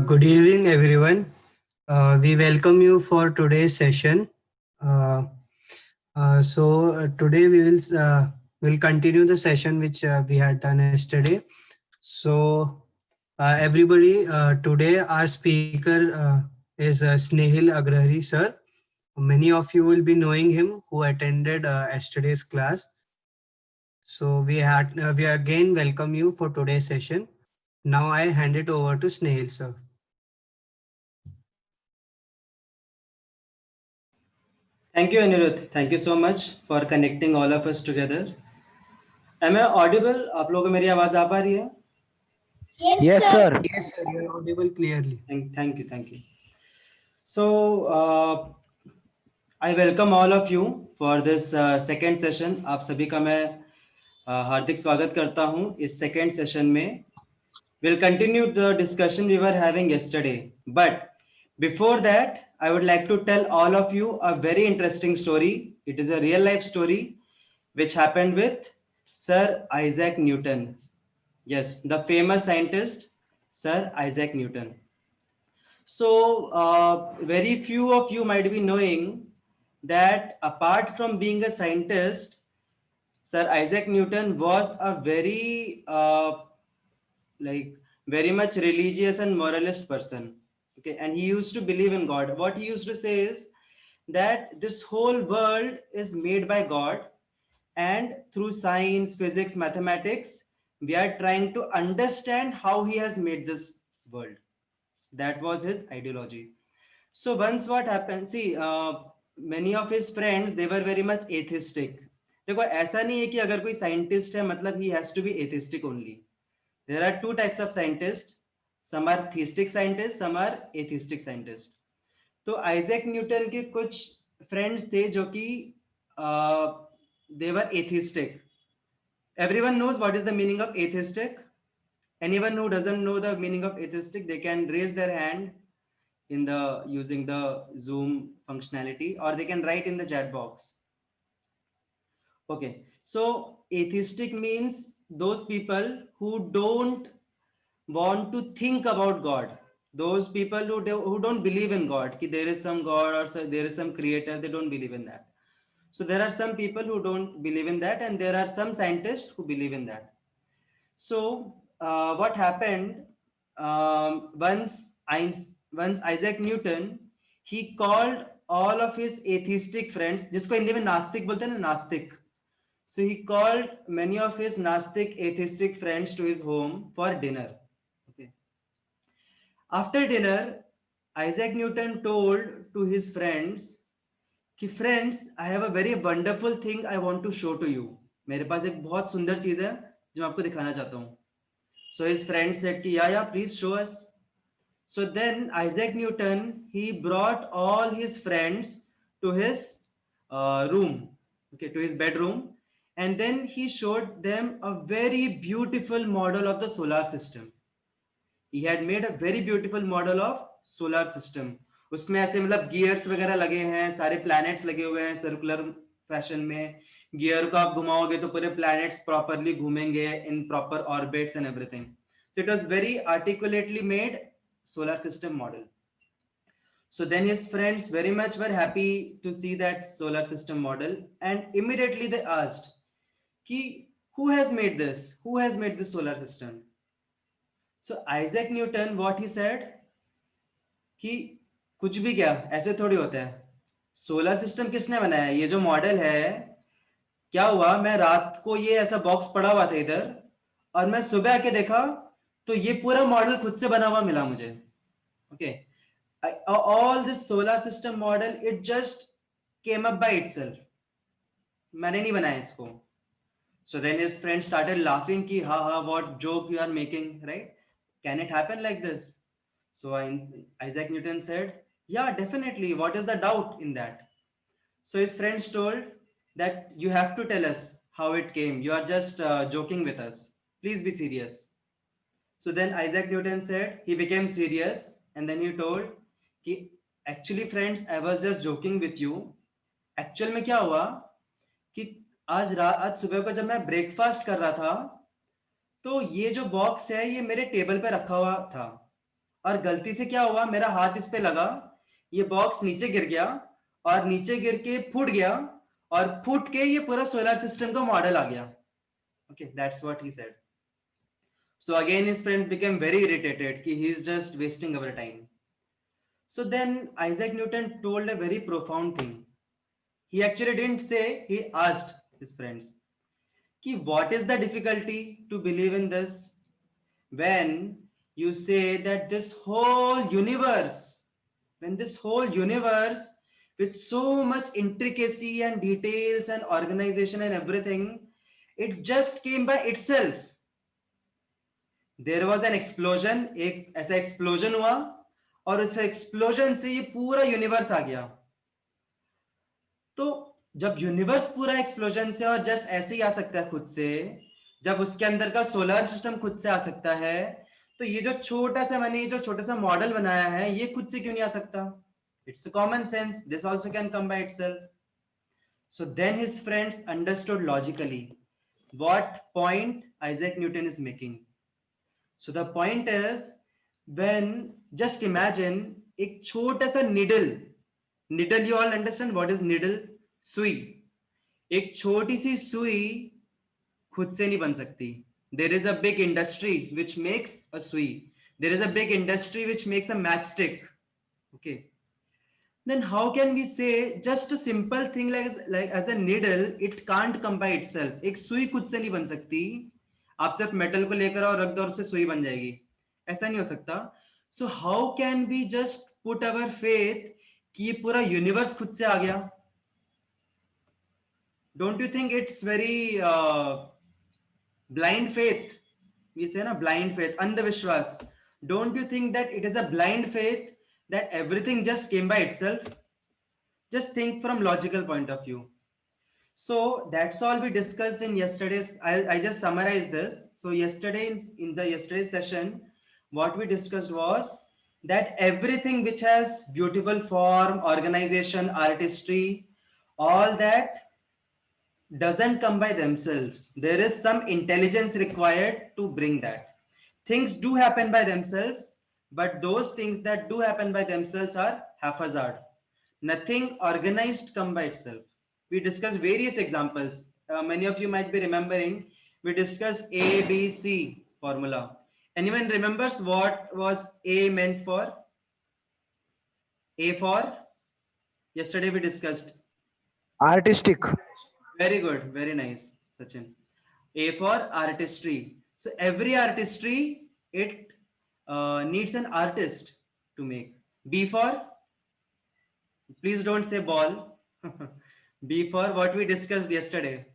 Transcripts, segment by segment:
Good evening, everyone. We welcome you for today's session. Uh, Today we will continue the session which we had done yesterday. So, everybody, today our speaker is Snehil Agrahari sir. Many of you will be knowing him who attended yesterday's class. So we again welcome you for today's session. Now I hand it over to Snehil sir. Thank you, Anirudh. Thank you so much for connecting all of us together. Am I audible? आप लोगों को मेरी आवाज आ पा रही है? Yes, sir. Yes, sir, you are audible clearly. Thank you. So, I welcome all of you for this second session. आप सभी का मैं हार्दिक स्वागत करता हूँ इस second session में. We'll continue the discussion we were having yesterday. But before that, I would like to tell all of you a very interesting story. It is a real life story which happened with Sir Isaac Newton. Yes, the famous scientist, Sir Isaac Newton. So, very few of you might be knowing that apart from being a scientist, Sir Isaac Newton was a very much religious and moralist person. Okay, and he used to believe in God. What he used to say is that this whole world is made by God, and through science, physics, mathematics, we are trying to understand how he has made this world. That was his ideology. So once what happened, see, many of his friends, they were very much atheistic. देखो ऐसा नहीं है कि अगर कोई scientist है मतलब he has to be atheistic only. There are two types of scientists. Some are theistic scientists, some are atheistic scientists. तो आइजैक न्यूटन के कुछ फ्रेंड्स थे जो कि they were atheistic. Everyone knows what is the meaning of atheistic. Anyone who doesn't know the meaning of atheistic, they can raise their hand in the using the Zoom functionality, or they can write in the chat box. Okay, so atheistic means those people who don't want to think about God. Those people who don't believe in God, कि there is some God or there is some creator, they don't believe in that. So there are some people who don't believe in that, and there are some scientists who believe in that. So what happened once Isaac Newton, he called all of his atheistic friends, जिसको हिंदी में नास्तिक बोलते हैं ना, नास्तिक. So he called many of his Gnostic atheistic friends to his home for dinner. Okay. After dinner, Isaac Newton told to his friends कि friends, I have a very wonderful thing I want to show to you. मेरे पास एक बहुत सुंदर चीज है जो आपको दिखाना चाहता हूँ. So his friends said कि yeah, please show us. So then Isaac Newton, he brought all his friends to his room, okay, to his bedroom, and then he showed them a very beautiful model of the solar system. He had made a very beautiful model of solar system. उसमें ऐसे मतलब gears वगैरह लगे हैं, सारे planets लगे हुए हैं सर्कुलर फैशन में. गियर को आप घुमाओगे तो पूरे प्लैनेट्स प्रॉपरली घूमेंगे in proper orbits and everything. So it was very articulately made solar system model. So then his friends very much were happy to see that solar system model, and immediately they asked, Ki, who has made this? Who has made this solar system? So Isaac Newton, what he said, कि कुछ भी क्या ऐसे थोड़ी होता है. Solar system किसने बनाया? ये जो मॉडल है, क्या हुआ, मैं रात को ये ऐसा बॉक्स पड़ा हुआ था इधर, और मैं सुबह आके देखा तो ये पूरा मॉडल खुद से बना हुआ मिला मुझे. Okay, all this solar system model, it just came up by itself. मैंने नहीं बनाया इसको. So then his friends started laughing कि ha, what joke you are making, right? Can it happen like this? So Isaac Newton said, yeah, definitely. What is the doubt in that? So his friends told that you have to tell us how it came. You are just joking with us. Please be serious. So then Isaac Newton said, he became serious, and then he told कि actually friends, I was just joking with you. Actual में क्या हुआ कि आज सुबह को जब मैं ब्रेकफास्ट कर रहा था तो ये जो बॉक्स है ये मेरे टेबल पे रखा हुआ था, और गलती से क्या हुआ, मेरा हाथ इस पे लगा, ये बॉक्स नीचे गिर गया और नीचे गिर के फूट गया और फूट के ये पूरा सोलर सिस्टम का मॉडल आ गया. Okay, that's what he said. So again his friends became very irritated कि he is just wasting our time. So then Isaac Newton told a very profound thing. He actually didn't say, he asked his friends कि what is the difficulty to believe in this when you say that this whole universe, when this whole universe with so much intricacy and details and organization and everything, it just came by itself. There was an explosion, एक ऐसा explosion हुआ और उस explosion से ये पूरा universe आ गया. तो जब यूनिवर्स पूरा एक्सप्लोजन से और जस्ट ऐसे ही आ सकता है खुद से, जब उसके अंदर का सोलर सिस्टम खुद से आ सकता है, तो ये जो छोटा सा मैंने जो छोटा सा मॉडल बनाया है ये खुद से क्यों नहीं आ सकता? It's common sense, this also can come by itself. So then his friends understood logically what point Isaac Newton is making. So the point is, when just imagine एक छोटा सा needle, you all understand what is needle? सुई. एक छोटी सी सुई खुद से नहीं बन सकती. There is a big industry which makes a सुई. There is a big industry which makes a matchstick. Okay. Then how can we say just a simple thing like as a needle, it can't come by itself? एक सुई खुद से नहीं बन सकती. आप सिर्फ मेटल को लेकर और रख दो और उससे सुई बन जाएगी, ऐसा नहीं हो सकता. So how can be just put our faith कि ये पूरा यूनिवर्स खुद से आ गया? Don't you think it's very blind faith? We say ना ब्लाइंड फेथ, अंधविश्वास. Don't you think that it is a blind faith that everything just came by itself? Just think from logical point of view. So that's all we discussed in yesterday's. I just summarized this. So yesterday in the yesterday's session, what we discussed was that everything which has beautiful form, organization, artistry, all that doesn't come by themselves. There is some intelligence required to bring that. Things do happen by themselves, but those things that do happen by themselves are haphazard. Nothing organized come by itself. We discussed various examples. Many of you might be remembering, we discussed A, B, C formula. Anyone remembers what was A meant for? A for? Yesterday we discussed. Artistic. Very good. Very nice, Sachin. A for artistry. So every artistry, it needs an artist to make. B for? Please don't say ball. B for what we discussed yesterday.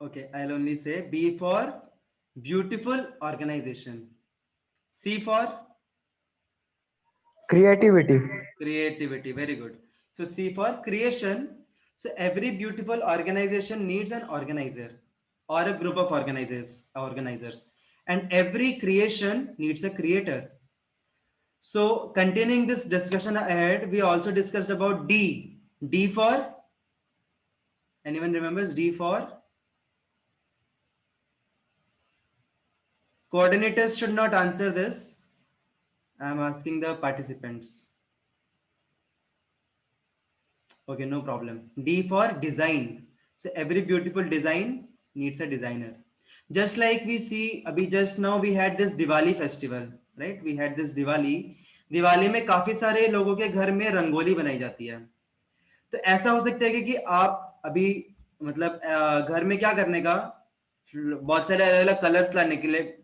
Okay, I'll only say B for beautiful organization. C for Creativity. creativity. Very good. So C for creation. So every beautiful organization needs an organizer or a group of organizers. And every creation needs a creator. So continuing this discussion ahead, we also discussed about D. D for? Anyone remembers D for? Coordinators should not answer this. I am asking the participants. Okay, no problem. D for design. So every beautiful design needs a designer. Just like we see, abhi just now we had this Diwali festival, right? We had this Diwali. Diwali में काफी सारे लोगों के घर में रंगोली बनाई जाती है. तो ऐसा हो सकता है कि आप अभी मतलब घर में क्या करने का, बहुत सारे अलग अलग कलर्स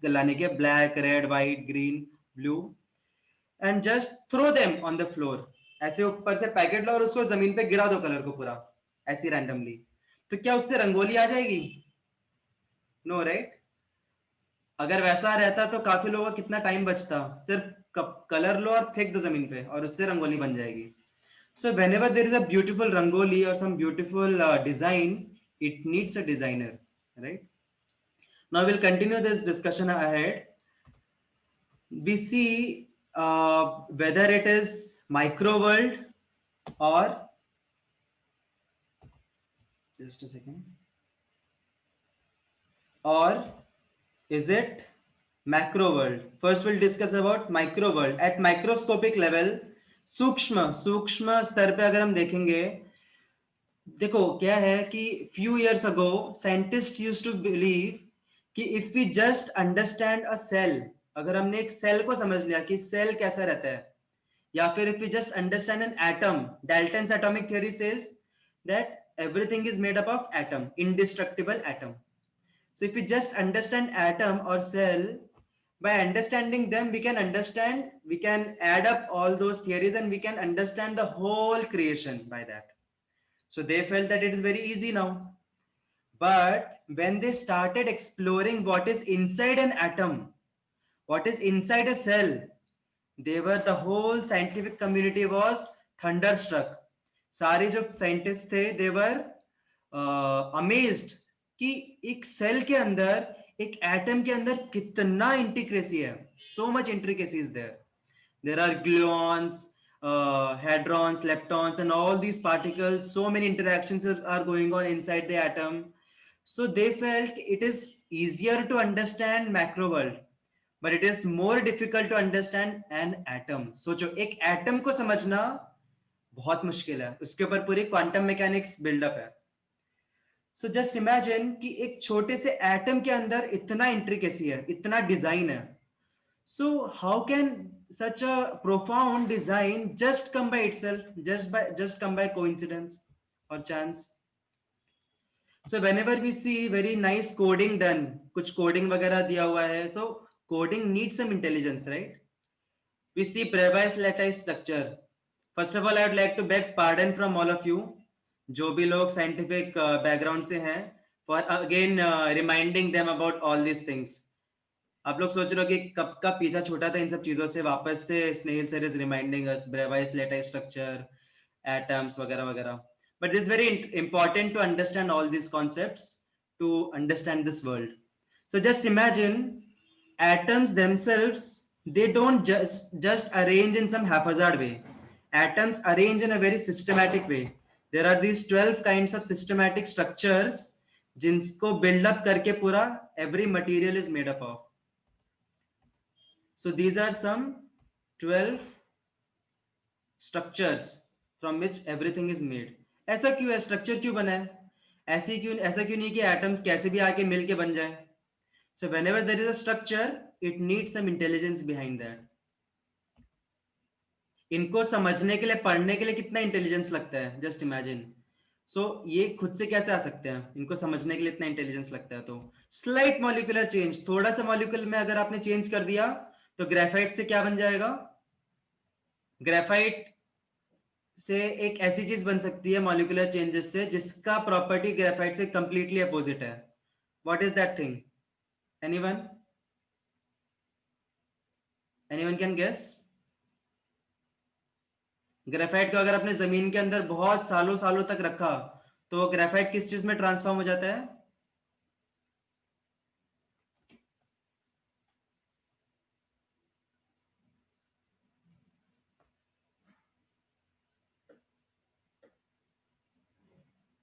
लाने के black, red, white, green, blue, and just throw them on the floor. ऐसे ऊपर से पैकेट लो और उसको जमीन पे गिरा दो कलर को पूरा ऐसी रैंडमली. तो क्या उससे रंगोली आ जाएगी? No, right? अगर वैसा रहता तो काफी लोगों का कितना टाइम बचता. सिर्फ कलर लो और फेंक दो जमीन पे और उससे रंगोली बन जाएगी. So whenever there is a beautiful rangoli or some beautiful design, it needs a designer, right? Now we'll continue this discussion ahead. We see whether it is micro world or, just a second. or is it macro world? First we'll discuss about micro world. At microscopic level, सूक्ष्म स्तर पे अगर हम देखेंगे, देखो क्या है कि few years ago scientists used to believe कि if we just understand a cell, अगर हमने एक सेल को समझ लिया कि सेल कैसा रहता है, या फिर if we just understand an atom, Dalton's atomic theory says that everything is made up of atom, indestructible atom. So if we just understand atom or cell, by understanding them we can understand, we can add up all those theories and we can understand the whole creation by that. So they felt that it is very easy now. But when they started exploring what is inside an atom, what is inside a cell, they were, the whole scientific community was thunderstruck. सारे जो scientist थे they were amazed कि एक cell के अंदर, एक atom के अंदर कितना इंट्रिकेसी है. So much intricacy is there. There are gluons, hadrons, leptons, and all these particles. So many interactions are going on inside the atom. So they felt it is easier to understand macro world, but it is more difficult to understand an atom. सोचो एक atom को समझना बहुत मुश्किल है, उसके ऊपर पूरी क्वांटम मैकेनिक्स बिल्डअप है. सो जस्ट इमेजिन कि एक छोटे से एटम के अंदर इतना इंट्रिकेसी है, इतना डिजाइन है. सो how can such a profound design just come by itself, just come by coincidence or chance? So whenever we see very nice coding done, कुछ coding वगैरह दिया हुआ है, so coding needs some intelligence, right? We see Bravais lattice structure. First of all, I would like to beg pardon from all of you, जो भी लोग scientific background से हैं, for again reminding them about all these things. आप लोग सोच रहे हो कि कब का पीछा छोटा था इन सब चीजों से, वापस से Snehil sir is reminding us Bravais lattice structure, atoms वगैरह वगैरह. But this is very important to understand all these concepts to understand this world. So just imagine atoms themselves, they don't just arrange in some haphazard way. Atoms arrange in a very systematic way. There are these 12 kinds of systematic structures जिनको build up करके पूरा every material is made up of. So these are some 12 structures from which everything is made. ऐसा क्यों है, structure क्यों बना है, ऐसा क्यों नहीं कि एटम्स कैसे भी आके मिलके बन जाए. So whenever there is a structure, it needs some intelligence behind that. इनको समझने के लिए, पढ़ने के लिए कितना इंटेलिजेंस लगता है, जस्ट इमेजिन. सो ये खुद से कैसे आ सकते हैं, इनको समझने के लिए इतना इंटेलिजेंस लगता है. तो स्लाइट मॉलिक्यूलर चेंज, थोड़ा सा मॉलिक्यूल में अगर आपने चेंज कर दिया तो ग्रेफाइट से क्या बन जाएगा, ग्रेफाइट से एक ऐसी चीज बन सकती है मॉलिक्यूलर चेंजेस से जिसका प्रॉपर्टी ग्रेफाइट से कंप्लीटली अपोजिट है. What is that thing? Anyone can guess? Graphite को अगर अपने जमीन के अंदर बहुत सालों सालों तक रखा तो ग्रेफाइट किस चीज में ट्रांसफॉर्म हो जाता है?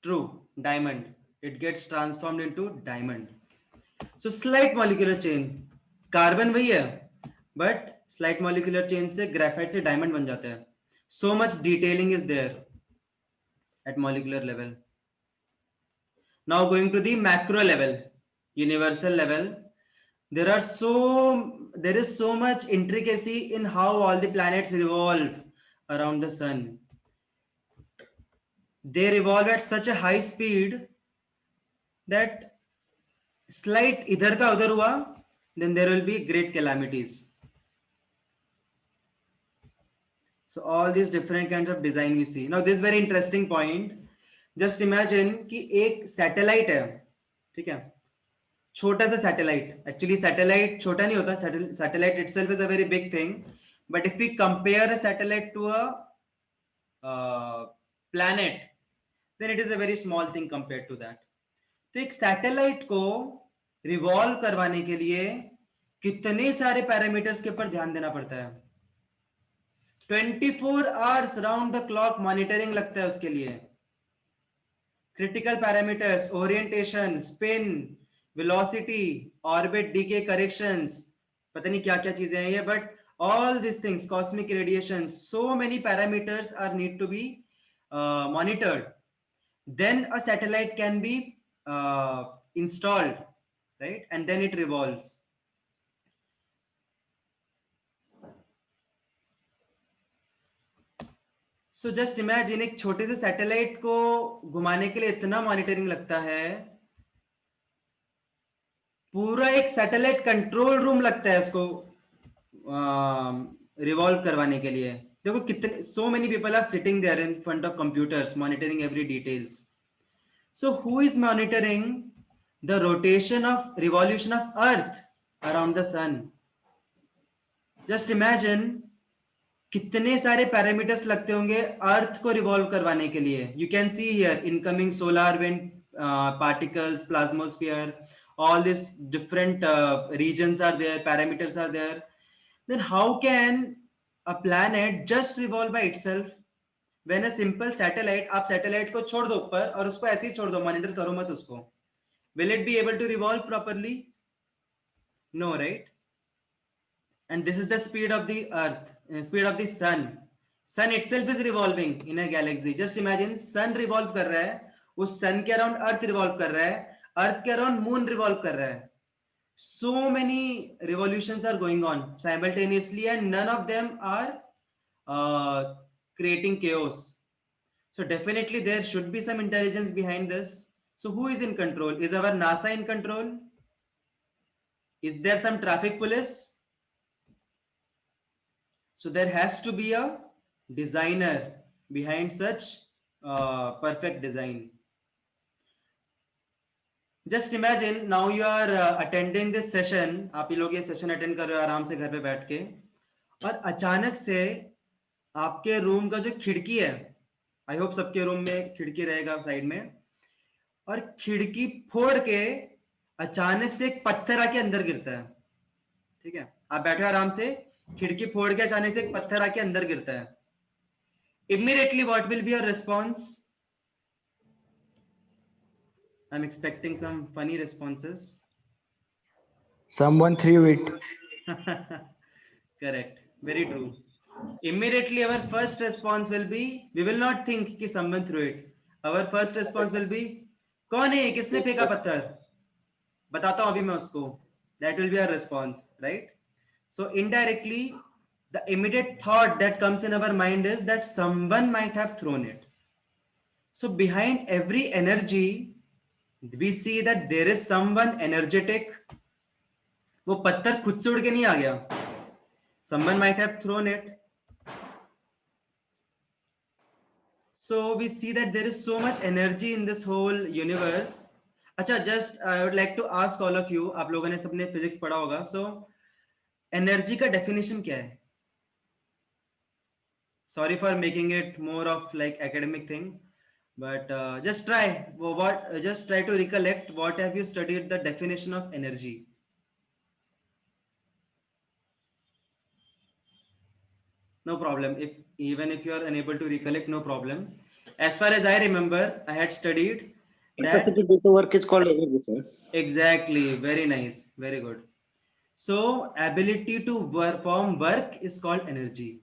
True, diamond. It gets transformed into diamond. So slight molecular chain, carbon वही है बट स्लाइट मॉलिक्यूलर चेन से ग्रेफाइट से डायमंड बन जाता है. So much detailing is there at molecular level. Now going to the macro level, universal level, there is so much intricacy in how all the planets revolve around the sun. They revolve at such a high speed that slight idhar ka udhar hua, then there will be great calamities. So all these different kinds of design we see. Now this very interesting point. Just imagine कि एक satellite है, ठीक है, छोटा सा satellite. Actually satellite छोटा नहीं होता, satellite itself is a very big thing, but if we compare a satellite to a planet then it is a very small thing compared to that. तो एक सैटेलाइट को रिवॉल्व करवाने के लिए कितने सारे पैरामीटर्स के ऊपर ध्यान देना पड़ता है. 24 hours round the clock monitoring लगता है उसके लिए. Critical parameters, orientation, spin, velocity, orbit decay corrections, पता नहीं क्या क्या चीजें हैं ये, but all these things, cosmic radiation, so many parameters are need to be monitored. Then a satellite can be installed, right? And then it revolves. So just imagine एक छोटे से सैटेलाइट को घुमाने के लिए इतना मॉनिटरिंग लगता है, पूरा एक सैटेलाइट कंट्रोल रूम लगता है उसको रिवॉल्व करवाने के लिए. देखो कितने, so many people are sitting there in front of computers monitoring every details. So who is monitoring the rotation of revolution of Earth around the sun? Just imagine कितने सारे पैरामीटर्स लगते होंगे अर्थ को रिवॉल्व करवाने के लिए. You can see here incoming solar wind particles, plasmasphere, all these different regions are there, parameters are there. Then how can a planet just revolve by itself when a simple satellite, आप satellite को छोड़ दो ऊपर और उसको ऐसे ही छोड़ दो, मॉनिटर करो मत उसको, will it be able to revolve properly? No, right? And this is the speed of the earth, speed of the sun. Sun itself is revolving in a galaxy. Just imagine sun revolve कर रहा है, उस sun के around earth revolve कर रहा है, earth के around moon revolve कर रहा है. So many revolutions are going on simultaneously and none of them are creating chaos. So definitely there should be some intelligence behind this. So who is in control? Is our NASA in control? Is there some traffic police? So there has to be a designer behind such perfect design. Just imagine now you are attending this session. आप ये लोग ये session attend कर रहे हो आराम से घर पे बैठ के, और अचानक से आपके रूम का जो खिड़की है, आई होप सबके रूम में खिड़की रहेगा साइड में, और खिड़की फोड़ के अचानक से एक पत्थर आके अंदर गिरता है. ठीक है, आप बैठे आराम से, खिड़की फोड़ के अचानक से एक पत्थर आके अंदर गिरता है. Immediately what will be your response? I'm expecting some funny responses. Someone threw it. Correct, very true. Immediately our first response will be, we will not think कि someone threw it. Our first response will be, कौन है, किसने फेंका पत्थर, बताता हूं अभी मैं उसको. That will be our response, right? So indirectly the immediate thought that comes in our mind is that someone might have thrown it. So behind every energy we see that there is someone energetic. वो पत्थर खुद से उड़ के नहीं आ गया. Someone might have thrown it. So we see that there is so much energy in this whole universe. अच्छा, just I would like to ask all of you, आप लोगों ने सबने फिजिक्स पढ़ा होगा. So एनर्जी का डेफिनेशन क्या है? Sorry for making it more of like academic thing, but just try to recollect what have you studied the definition of energy. No problem, even if you are unable to recollect, no problem. As far as I remember, I had studied that. Capacity due to work is called energy, sir. Exactly, very nice, very good. So ability to perform work is called energy.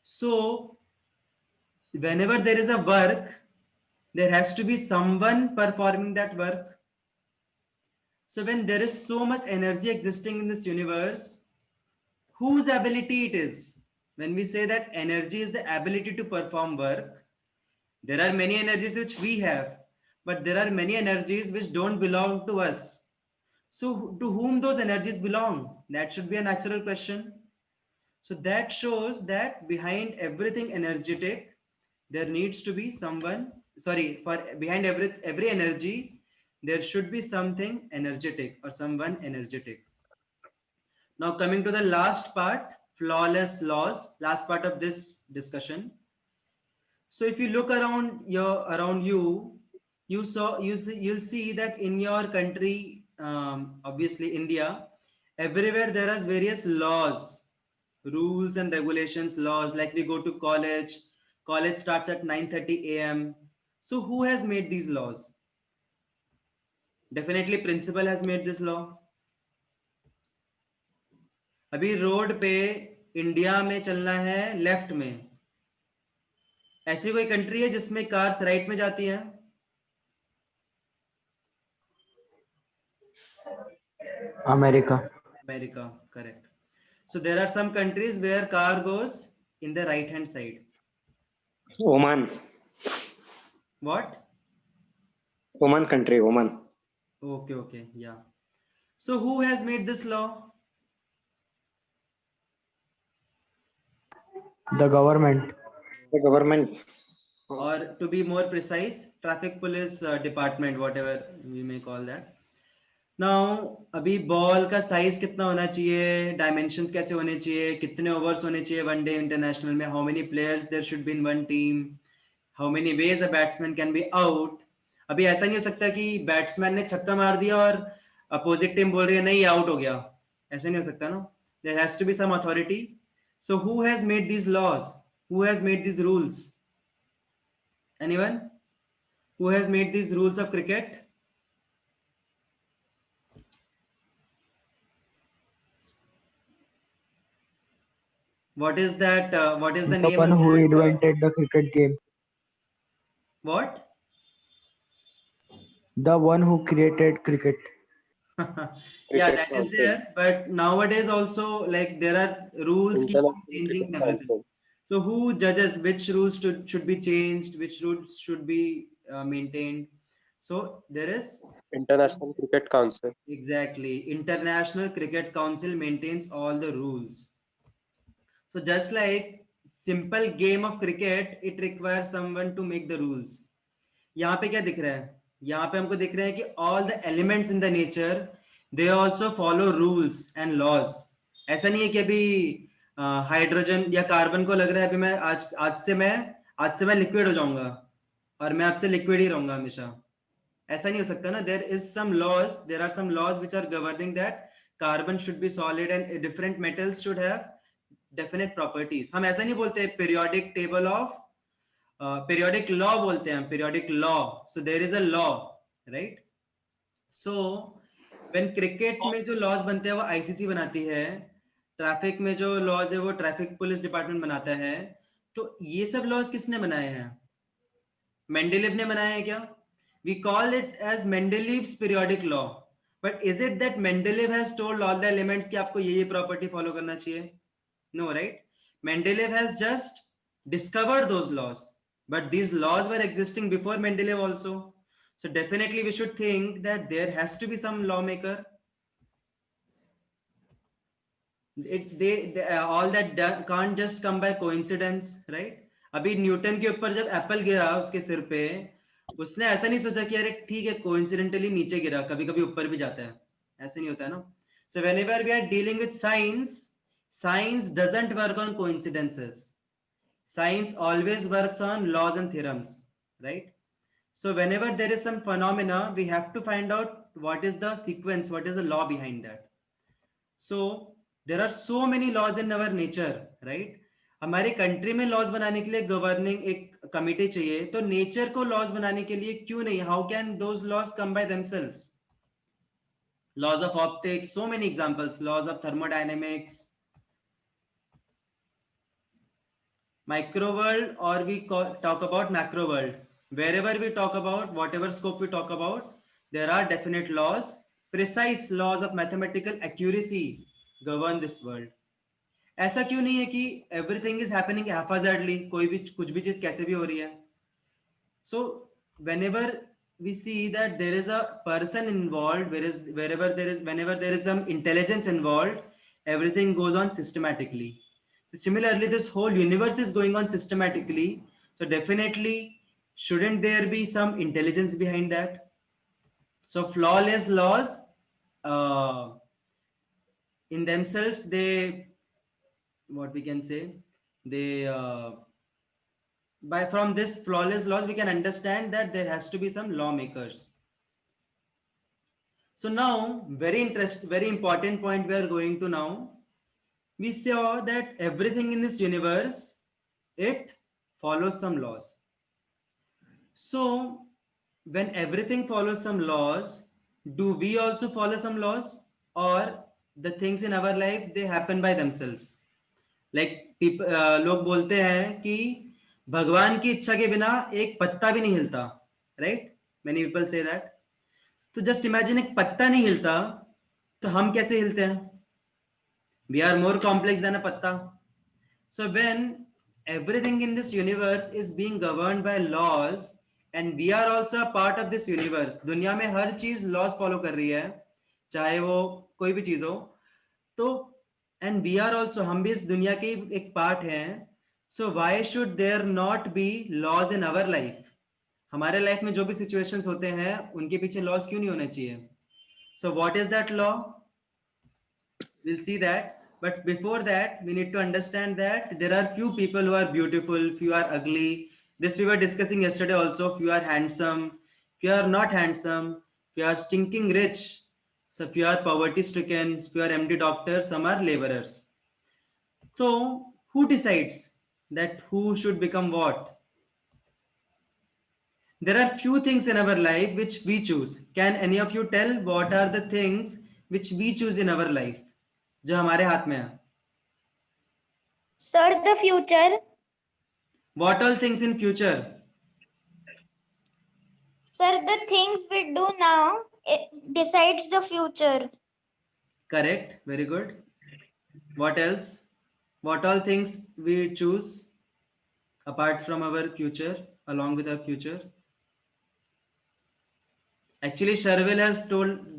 So whenever there is a work, there has to be someone performing that work. So when there is so much energy existing in this universe, whose ability it is? When we say that energy is the ability to perform work, there are many energies which we have, but there are many energies which don't belong to us. So to whom those energies belong? That should be a natural question. So that shows that behind everything energetic, there needs to be someone, behind every energy, there should be something energetic or someone energetic. Now coming to the last part, flawless laws, last part of this discussion. So if you look around you, you'll see that in your country, obviously India, everywhere there are various laws, rules and regulations, laws. Like we go to college starts at 9:30 a.m. So who has made these laws? Definitely principal has made this law. अभी road पे India में चलना है left में, ऐसी कोई country है जिसमें कार्स राइट में जाती हैं? America. America, correct. So there are some countries where car goes in the right hand side. Oman. What? Oman country, Oman. Okay, okay, yeah. So who has made this law? The government. The government. Or to be more precise, traffic police department, whatever we may call that. Now अभी ball का size कितना होना चाहिए, dimensions कैसे होने चाहिए, कितने overs होने चाहिए वनडे इंटरनेशनल में, how many players there should be in one team, how many ways a batsman can be out. अभी ऐसा नहीं हो सकता कि बैट्समैन ने छक्का मार दिया और अपोजिट टीम बोल रही है नहीं आउट हो गया, ऐसा नहीं हो सकता ना. There has to be some authority. So who has made these laws, who has made these rules? Anyone who has made these rules of cricket? What is that? What is the The name one of who that? invented the cricket game. What? The one who created cricket. Yeah, Cricket that is council. there. But nowadays also, like there are rules keep on International changing Cricket and everything. Council. So who judges which rules should be changed, which rules should be maintained? So there is International Cricket Council. exactly International Cricket Council maintains all the rules. So just like simple game of cricket, it requires someone to make the rules. यहाँ पे क्या दिख रहा है? यहाँ पे हमको दिख रहा है कि all the elements in the nature they also follow rules and laws. ऐसा नहीं है कि अभी हाइड्रोजन या कार्बन को लग रहा है अभी मैं आज से मैं लिक्विड हो जाऊंगा और मैं आपसे लिक्विड ही रहूंगा हमेशा. ऐसा नहीं हो सकता ना. There is some laws, there are some laws which are governing that carbon should be solid and different metals should have definite properties. हम ऐसा नहीं बोलते periodic table of periodic law बोलते हैं, periodic law. So there is a law, right? So when cricket में जो laws बनते हैं वो ICC बनाती है, ट्रैफिक में जो laws है वो ट्रैफिक पुलिस डिपार्टमेंट बनाता है. तो ये सब laws किसने बनाए हैं? मेंडेलीव ने बनाया है क्या? We call it as Mendeleev's periodic law. But is it that Mendeleev has told all the elements कि आपको ये property follow करना चाहिए? No, right? Mendeleev has just discovered those laws, but these laws were existing before Mendeleev also. So definitely we should think that there has to be some lawmaker. All that can't just come by coincidence, right? अभी Newton के ऊपर जब Apple गिरा उसके सिर पे, उसने ऐसा नहीं सोचा कि अरे ठीक है कोइंसिडेंटली नीचे गिरा, कभी कभी ऊपर भी जाता है, ऐसे नहीं होता है ना. So whenever we are dealing with science, science doesn't work on coincidences. Science always works on laws and theorems, right? So whenever there is some phenomena, we have to find out what is the sequence, what is the law behind that. So there are so many laws in our nature, right? हमारे country में laws बनाने के लिए governing एक committee चाहिए, तो nature को laws बनाने के लिए क्यों नहीं? How can those laws come by themselves? Laws of optics, so many examples, laws of thermodynamics, micro world, or we talk about macro world. Wherever we talk about, whatever scope we talk about, there are definite laws, precise laws of mathematical accuracy govern this world. ऐसा क्यों नहीं है कि everything is happening haphazardly, कोई भी कुछ भी चीज कैसे भी हो रही है? So whenever we see that there is a person involved, whenever there is some intelligence involved, everything goes on systematically. Similarly, this whole universe is going on systematically. So definitely, shouldn't there be some intelligence behind that? So flawless laws in themselves, they, what we can say, they from this flawless laws we can understand that there has to be some lawmakers. So now very important point we are going to now. We saw that everything in this universe, it follows some laws. So when everything follows some laws, do we also follow some laws, or the things in our life they happen by themselves? Like people, लोग बोलते हैं कि भगवान की इच्छा के बिना एक पत्ता भी नहीं हिलता, right? Many people say that. तो just imagine एक पत्ता नहीं हिलता, तो हम कैसे हिलते हैं? We are more complex than a patta. So when everything in this universe is being governed by laws, and we are also a part of this universe, दुनिया में हर चीज laws follow कर रही है, चाहे वो कोई भी चीज हो, तो and we are also, हम भी इस दुनिया के एक part हैं. So why should there not be laws in our life? हमारे लाइफ में जो भी situations होते हैं उनके पीछे laws क्यों नहीं होने चाहिए? So what is that law? We'll see that. But before that, we need to understand that there are few people who are beautiful, few are ugly. This we were discussing yesterday also. Few are handsome, few are not handsome, few are stinking rich, so few are poverty stricken, few are MD doctors, some are laborers. So who decides that who should become what? There are few things in our life which we choose. Can any of you tell what are the things which we choose in our life? जो हमारे हाथ में है. Sir, the future. What all things in future? Sir, the things we do now, it decides the future. Correct. Very good. What else? What all things we choose apart from our future, along with our future? Actually, Sharvil has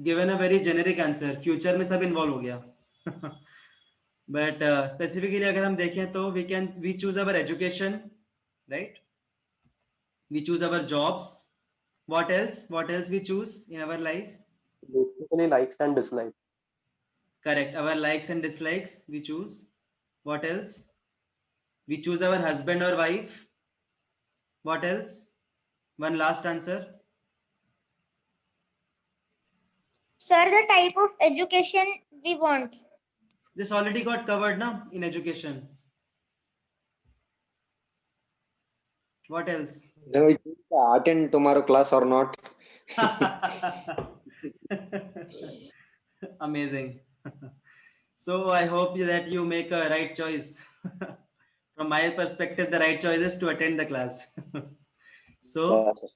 given a very generic answer. Future में सब involve हो गया. But specifically अगर हम देखें तो we choose our education, right? We choose our jobs. What else? What else we choose in our life? Basically, likes and dislikes. Correct. Our likes and dislikes we choose. What else? We choose our husband or wife. What else? One last answer. Sir, the type of education we want. This already got covered now in education. What else? No, you attend tomorrow class or not? Amazing. So I hope that you make a right choice. From my perspective, the right choice is to attend the class. So Yeah, sir.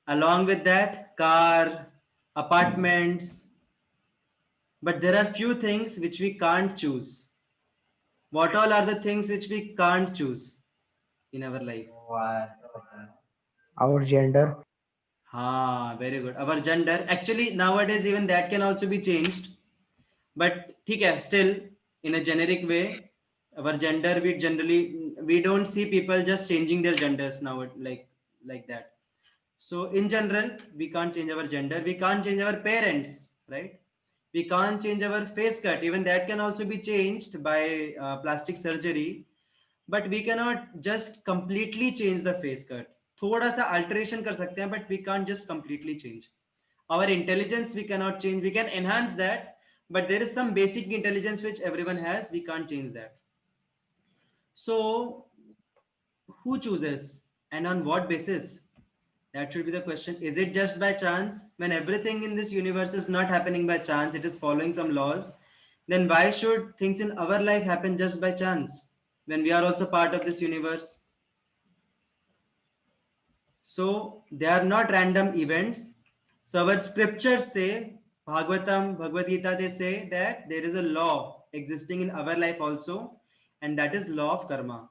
along with that, car, apartments, but there are few things which we can't choose. What all are the things which we can't choose in our life? Our gender. Very good. Our gender. Actually, nowadays even that can also be changed. But ठीक है, still in a generic way, our gender we don't see people just changing their genders now like that. So in general, we can't change our gender. We can't change our parents, right? We can't change our face cut. Even that can also be changed by plastic surgery. But we cannot just completely change the face cut. थोड़ा सा alteration कर सकते हैं, but we can't just completely change. Our intelligence we cannot change. We can enhance that, but there is some basic intelligence which everyone has. We can't change that. So who chooses and on what basis? That should be the question. Is it just by chance? When everything in this universe is not happening by chance, it is following some laws, then why should things in our life happen just by chance when we are also part of this universe? So they are not random events. So our scriptures say, Bhagavatam, Bhagavad Gita, they say that there is a law existing in our life also, and that is law of karma.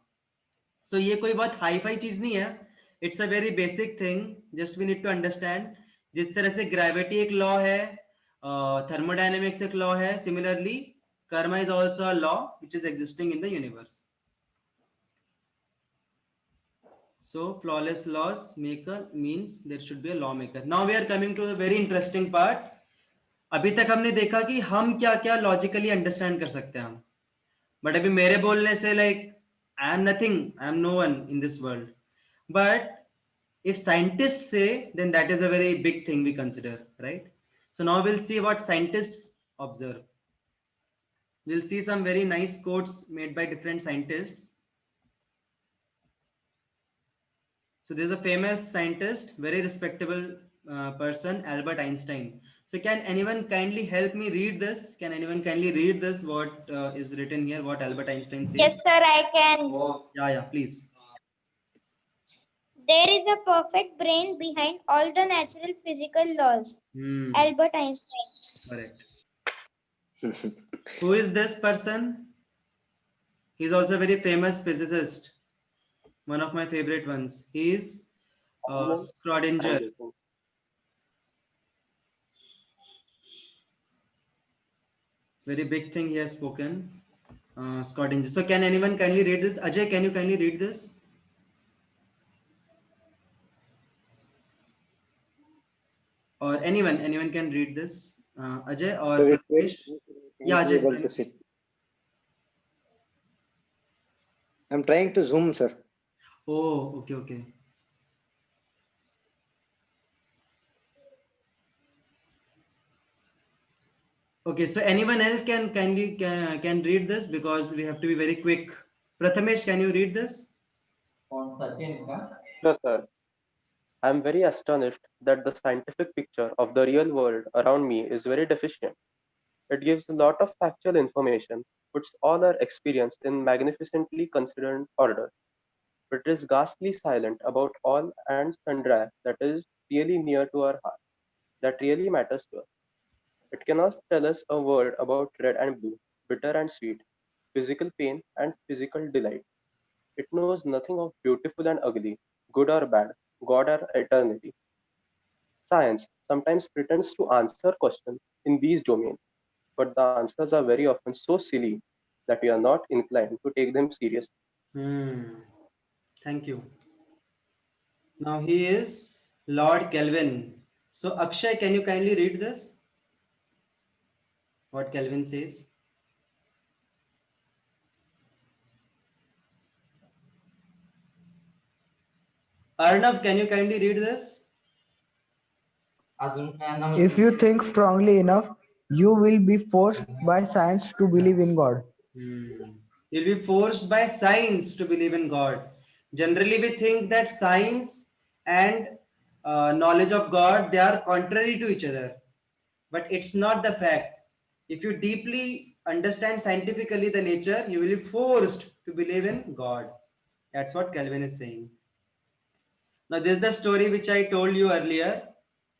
So ये कोई बहुत hi fi चीज नहीं है. It's a very basic thing. Just we need to understand. जिस तरह से gravity एक law है, thermodynamics एक law है. Similarly, karma is also a law which is existing in the universe. So flawless laws maker means there should be a lawmaker. Now we are coming to the very interesting part. अभी तक हमने देखा कि हम क्या क्या logically understand कर सकते हैं हम. But अभी मेरे बोलने से like I am nothing, I am no one in this world. But if scientists say, then that is a very big thing we consider, right? So now we'll see what scientists observe. We'll see some very nice quotes made by different scientists. So there's a famous scientist, very respectable person, Albert Einstein. So can anyone kindly help me read this? Can anyone kindly read this? What is written here? What Albert Einstein says? Yes, sir, I can. Yeah, please. There is a perfect brain behind all the natural physical laws. Hmm. Albert Einstein. Correct. Who is this person? He's also a very famous physicist. One of my favorite ones. He is I'm Schrodinger. guessing. Very big thing he has spoken. Schrodinger. So can anyone kindly read this? Ajay, can you kindly read this? Or anyone can read this. Ajay or Wait, Prathamesh? Yeah, Not Ajay. able to see. I'm trying to zoom, sir. Oh, okay. Okay, so anyone else can kindly can read this because we have to be very quick. Prathamesh, can you read this? Yes, sir. I'm very astonished that the scientific picture of the real world around me is very deficient. It gives a lot of factual information, puts all our experience in magnificently considered order, but is ghastly silent about all and sundry that is really near to our heart, that really matters to us. It cannot tell us a word about red and blue, bitter and sweet, physical pain and physical delight. It knows nothing of beautiful and ugly, good or bad, God or eternity. Science sometimes pretends to answer questions in these domains, but the answers are very often so silly that we are not inclined to take them seriously. Thank you. Now he is Lord Kelvin. So Akshay, can you kindly read this? What Kelvin says? Arnav, can you kindly read this? If you think strongly enough, you will be forced by science to believe in God. You'll be forced by science to believe in God. Generally, we think that science and knowledge of God, they are contrary to each other. But it's not the fact. If you deeply understand scientifically the nature, you will be forced to believe in God. That's what Calvin is saying. Now, this is the story which I told you earlier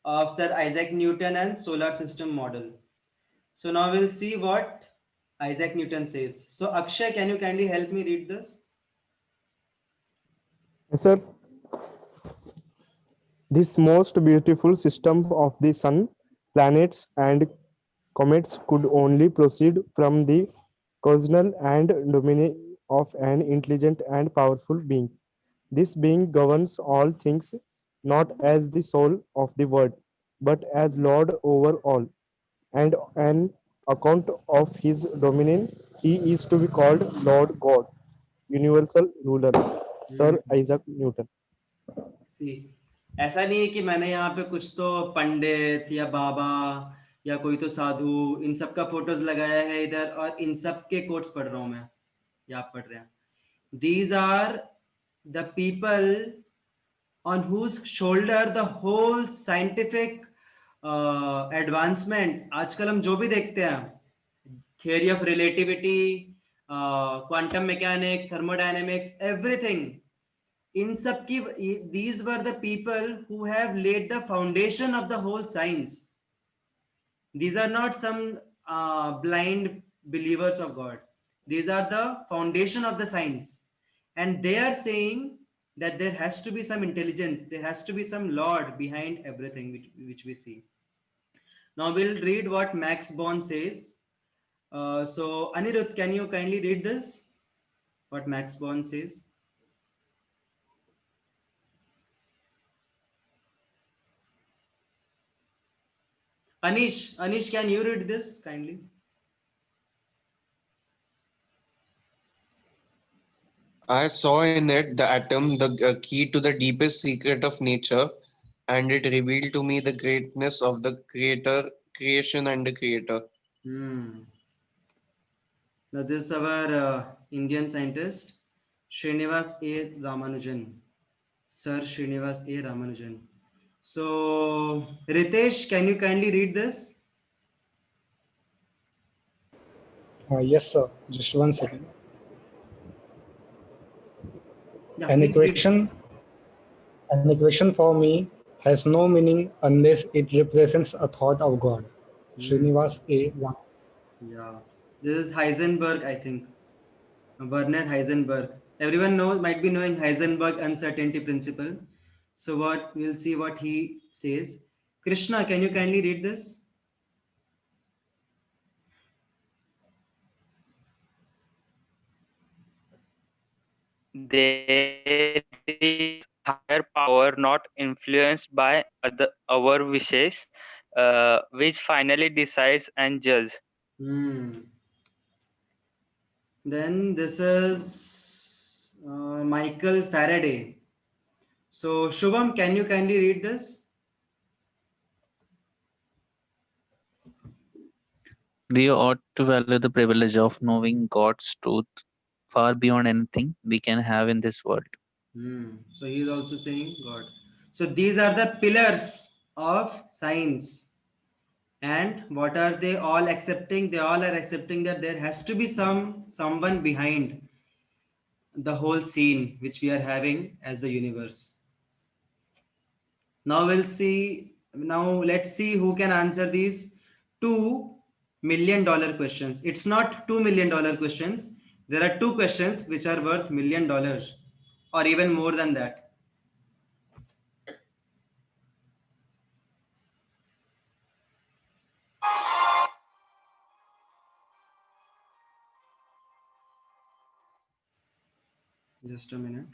of Sir Isaac Newton and solar system model. So now we'll see what Isaac Newton says. So Akshay, can you kindly help me read this? Yes, sir. This most beautiful system of the sun, planets, and comets could only proceed from the causal and dominion of an intelligent and powerful being. This being governs all things not as the soul of the world, but as Lord over all. And an account of his dominion, he is to be called Lord God, universal ruler, Sir Isaac Newton. See, ऐसा नहीं है कि मैंने यहाँ पे कुछ तो पंडित या बाबा या कोई तो साधु इन सब का फोटोज लगाया है इधर और इन सब के कोट्स पढ़ रहा हूँ मैं या आप पढ़ रहे हैं. These are the people on whose shoulder the whole scientific advancement आजकल हम जो भी देखते हैं theory of relativity, quantum mechanics, thermodynamics, everything in सब की these were the people who have laid the foundation of the whole science. These are not some blind believers of God. These are the foundation of the science. And they are saying that there has to be some intelligence, there has to be some Lord behind everything which we see. Now we'll read what Max Born says. So Anirudh, can you kindly read this? What Max Born says? Anish, can you read this kindly? I saw in it the atom, the key to the deepest secret of nature, and it revealed to me the greatness of the creation and the creator. Now this is our Indian scientist, Srinivas A. Ramanujan. Sir Srinivas A. Ramanujan. So Ritesh, can you kindly read this? Yes, sir. Just 1 second. Yeah, An please read. equation for me has no meaning unless it represents a thought of God. Srinivas A. One. Yeah, this is Heisenberg, I think. Werner Heisenberg. Everyone might be knowing Heisenberg uncertainty principle. So what we'll see what he says. Krishna, can you kindly read this? There is higher power not influenced by our wishes, which finally decides and judges. Then this is Michael Faraday. So Shubham, can you kindly read this? We ought to value the privilege of knowing God's truth far beyond anything we can have in this world. So he is also saying God. So these are the pillars of science. And what are they all accepting? They all are accepting that there has to be someone behind the whole scene which we are having as the universe. Now let's see who can answer these $2 million questions. It's not $2 million questions. There are two questions which are worth $1 million or even more than that. Just a minute.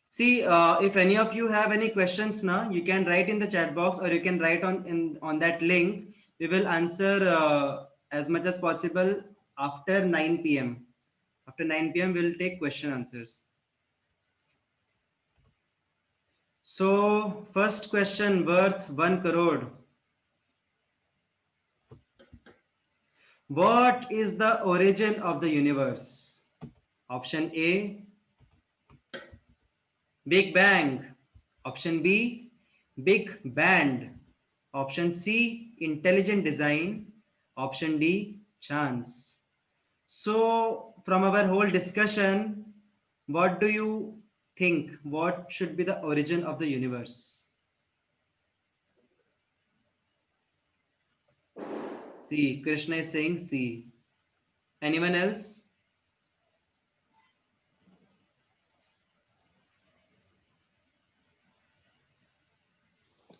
See, if any of you have any questions now, you can write in the chat box or you can write on that link. We will answer as much as possible after 9 p.m. After 9 p.m. we'll take question answers. So first question worth 1 crore. What is the origin of the universe? Option A, Big Bang. Option B, Big Band. Option C, intelligent design. Option D, chance. So from our whole discussion, what do you think? What should be the origin of the universe? C. Krishna is saying C. Anyone else?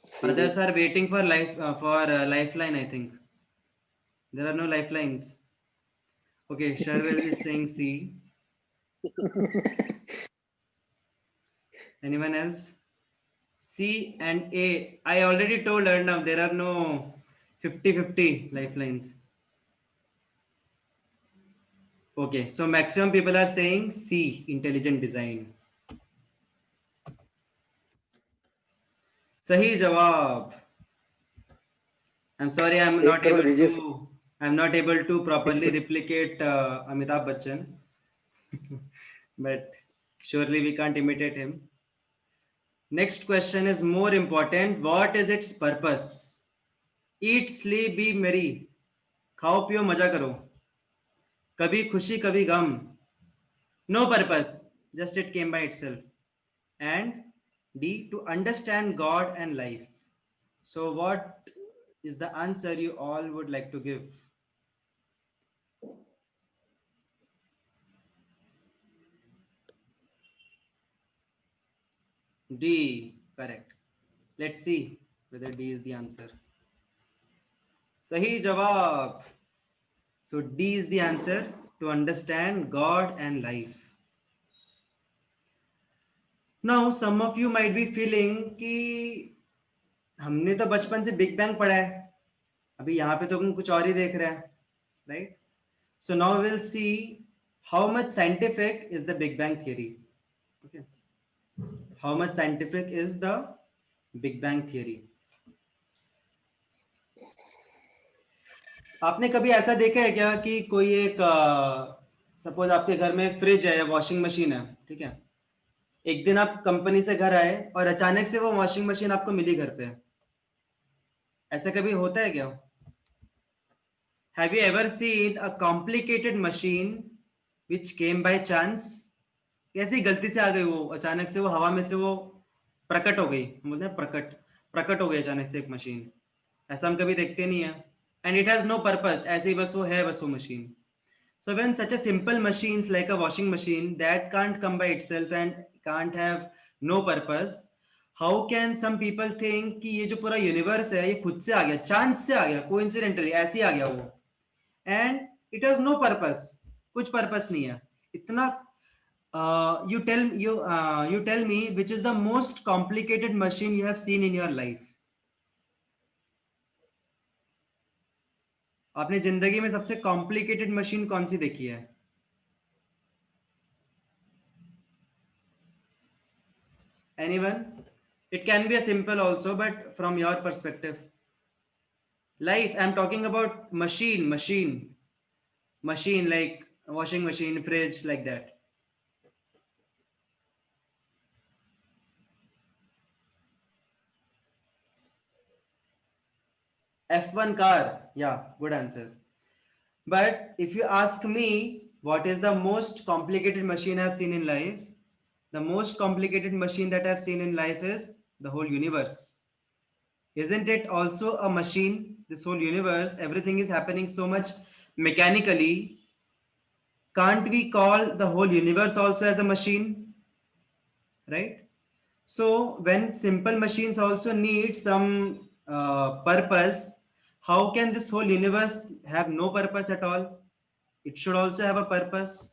See, Others are waiting for lifeline, I think. There are no lifelines. Okay, Sharvil is saying C. Anyone else? C and A. I already told Arnav there are no 50-50 lifelines. Okay, so maximum people are saying C, intelligent design. Sahi jawab. I'm sorry, I'm एक not crore able दीजिए to. I'm not able to properly replicate Amitabh Bachchan, but surely we can't imitate him. Next question is more important. What is its purpose? Eat, sleep, be merry. खाओ पियो मजा करो. कभी खुशी कभी गम. No purpose. Just it came by itself. And D, to understand God and life. So what is the answer you all would like to give? D, correct. Let's see whether D is the answer. Sahi jawab. So D is the answer, to understand God and life. Now some of you might be feeling कि हमने तो बचपन से big bang पढ़ा है, अभी यहाँ पे तो हम कुछ और ही देख रहे हैं, right? So now we'll see how much scientific is the Big Bang theory. Okay. how much scientific is the Big Bang theory. आपने कभी ऐसा देखा है क्या कि कोई एक सपोज आपके घर में फ्रिज है या वॉशिंग मशीन है, ठीक है, एक दिन आप कंपनी से घर आए और अचानक से वो वॉशिंग मशीन आपको मिली घर पे, ऐसा कभी होता है क्या? Have you ever seen a complicated machine which came by chance? कैसी गलती से आ गई वो, अचानक से वो हवा में से वो प्रकट हो गई, बोलते हैं प्रकट हो गई अचानक से एक मशीन, ऐसा हम कभी देखते नहीं है. And it has no purpose, ऐसे ही बस वो है, बस वो machine. So when such a simple machines like a washing machine that can't come by itself and can't have no purpose, how can some people think कि ये जो पूरा यूनिवर्स है ये खुद से आ गया, चांस से आ गया, कोइंसिडेंटली ऐसे ही आ गया वो, and it has no purpose, कुछ पर्पस नहीं है. इतना you tell me which is the most complicated machine you have seen in your life. आपने जिंदगी में सबसे कॉम्प्लिकेटेड मशीन कौन सी देखी है? Anyone? It can be a simple also, but from your perspective. Life, I'm talking about machine like washing machine, fridge, like that. F1 car, yeah, good answer. But if you ask me what is the most complicated machine I've seen in life, the most complicated machine that I've seen in life is the whole universe. Isn't it also a machine? This whole universe, everything is happening so much mechanically. Can't we call the whole universe also as a machine? Right? So when simple machines also need some purpose, how can this whole universe have no purpose at all? It should also have a purpose.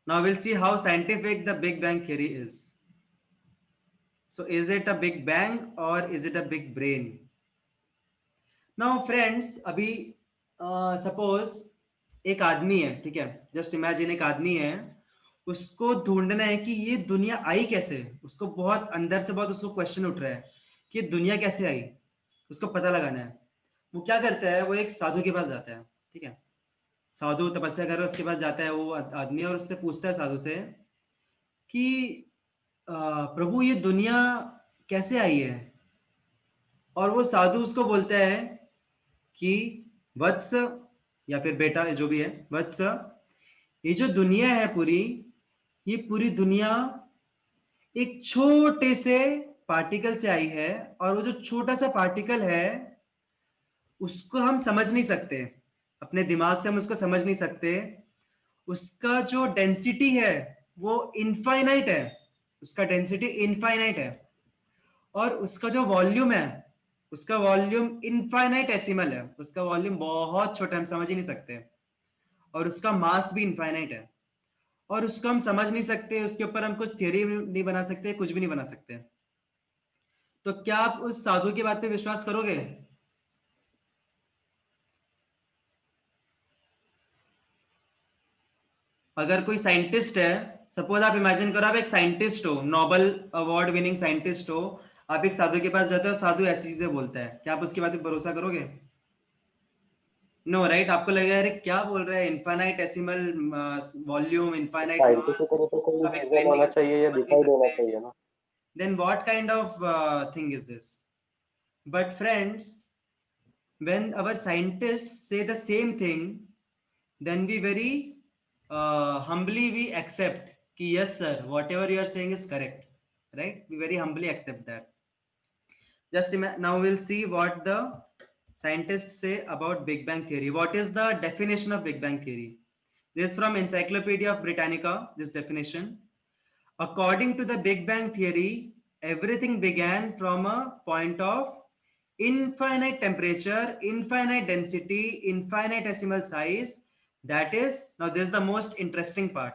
Now we'll see how scientific the Big Bang theory is. So is it a big bang or is it a big brain? Now friends, अभी suppose एक आदमी है, ठीक है, just imagine एक आदमी है, उसको ढूंढना है कि ये दुनिया आई कैसे, उसको बहुत अंदर से बहुत उसको क्वेश्चन उठ रहा है कि दुनिया कैसे आई, उसको पता लगाना है. वो क्या करता है, वो एक साधु के पास जाता है, ठीक है, साधु तपस्या कर रहा है, उसके पास जाता है वो आदमी और उससे पूछता है साधु से कि प्रभु ये दुनिया कैसे आई है. और वो साधु उसको बोलता है कि वत्स, या फिर बेटा जो भी है, वत्स, ये जो दुनिया है पूरी, ये पूरी दुनिया एक छोटे से पार्टिकल से आई है, और वो जो छोटा सा पार्टिकल है उसको हम समझ नहीं सकते, अपने दिमाग से हम उसको समझ नहीं सकते. उसका जो डेंसिटी है वो इनफाइनाइट है, उसका डेंसिटी इनफाइनाइट है, और उसका जो वॉल्यूम है, उसका वॉल्यूम इनफाइनाइटेसिमल है, उसका वॉल्यूम बहुत छोटा, हम समझ ही नहीं सकते, और उसका मास भी इनफाइनाइट है, और उसको हम समझ नहीं सकते, उसके ऊपर हम कुछ थियरी नहीं बना सकते, कुछ भी नहीं बना सकते. तो क्या आप उस साधु की बात पे विश्वास करोगे? अगर कोई साइंटिस्ट है, सपोज आप इमेजिन करो आप एक साइंटिस्ट हो, नोबेल अवार्ड विनिंग साइंटिस्ट हो, आप एक साधु के पास जाते हो, साधु ऐसी चीजें बोलता है, क्या आप उसकी बात पे भरोसा करोगे? No, right? आपको लगेगा अरे क्या बोल रहा है, इनफाइनाइटेसिमल वॉल्यूम, इनफाइनाइट मास, चाहिए या दिखाई देना चाहिए ना. then what kind of thing is this? But friends, when our scientists say the same thing, then we very humbly we accept कि yes sir, whatever you are saying is correct, right? We very humbly accept that. Just now we'll see what the scientists say about Big Bang theory. What is the definition of Big Bang theory? This is from Encyclopedia of Britannica, this definition. According to the Big Bang theory, everything began from a point of infinite temperature, infinite density, infinitesimal size. That is, now this is the most interesting part.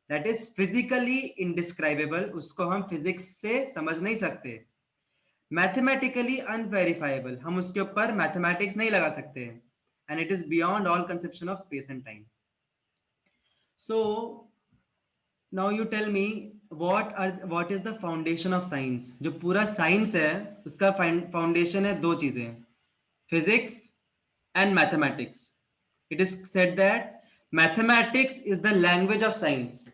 That is physically indescribable. उसको हम physics से समझ नहीं सकते. Mathematically unverifiable. हम उसके ऊपर mathematics नहीं लगा सकते. And it is beyond all conception of space and time. So now you tell me, what is the foundation of science? जो पूरा science है उसका foundation है दो चीजें, physics and mathematics. It is said that mathematics is the language of science.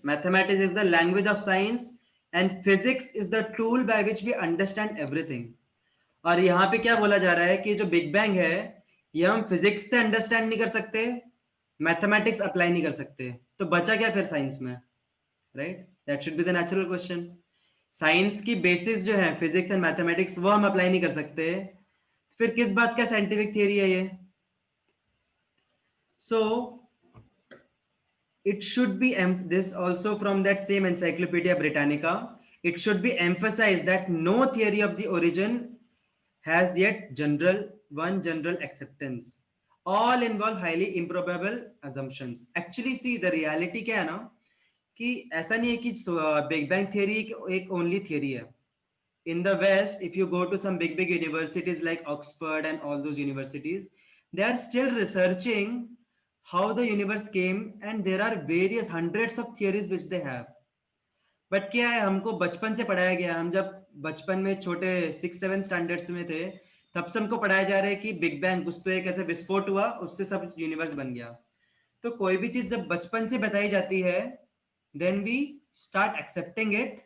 Mathematics is the language of science and physics is the tool by which we understand everything. और यहाँ पे क्या बोला जा रहा है कि जो बिग बैंग है ये हम फिजिक्स से अंडरस्टैंड नहीं कर सकते, मैथमेटिक्स अप्लाई नहीं कर सकते, तो बचा क्या फिर साइंस में, right? That should be the natural question. Science की बेसिस जो है फिजिक्स एंड मैथमेटिक्स वो हम अप्लाई नहीं कर सकते, फिर किस बात का साइंटिफिक थियरी है ये? सो it should be this also from that same Encyclopedia Britannica, it should be emphasized that no theory of the origin has yet general acceptance. All involve highly improbable assumptions. Actually see the reality क्या है ना कि ऐसा नहीं है कि big bang theory एक only theory है. In the West, if you go to some big universities like Oxford and all those universities, they are still researching how the universe came and there are various hundreds of theories which they have. But क्या है, हमको बचपन से पढ़ाया गया, हम जब बचपन में छोटे 6-7 स्टैंडर्ड्स में थे तब से हमको पढ़ाया जा रहा है कि बिग बैंग कुछ तो एक ऐसे विस्फोट हुआ उससे सब यूनिवर्स बन गया. तो कोई भी चीज जब बचपन से बताई जाती है then we start accepting it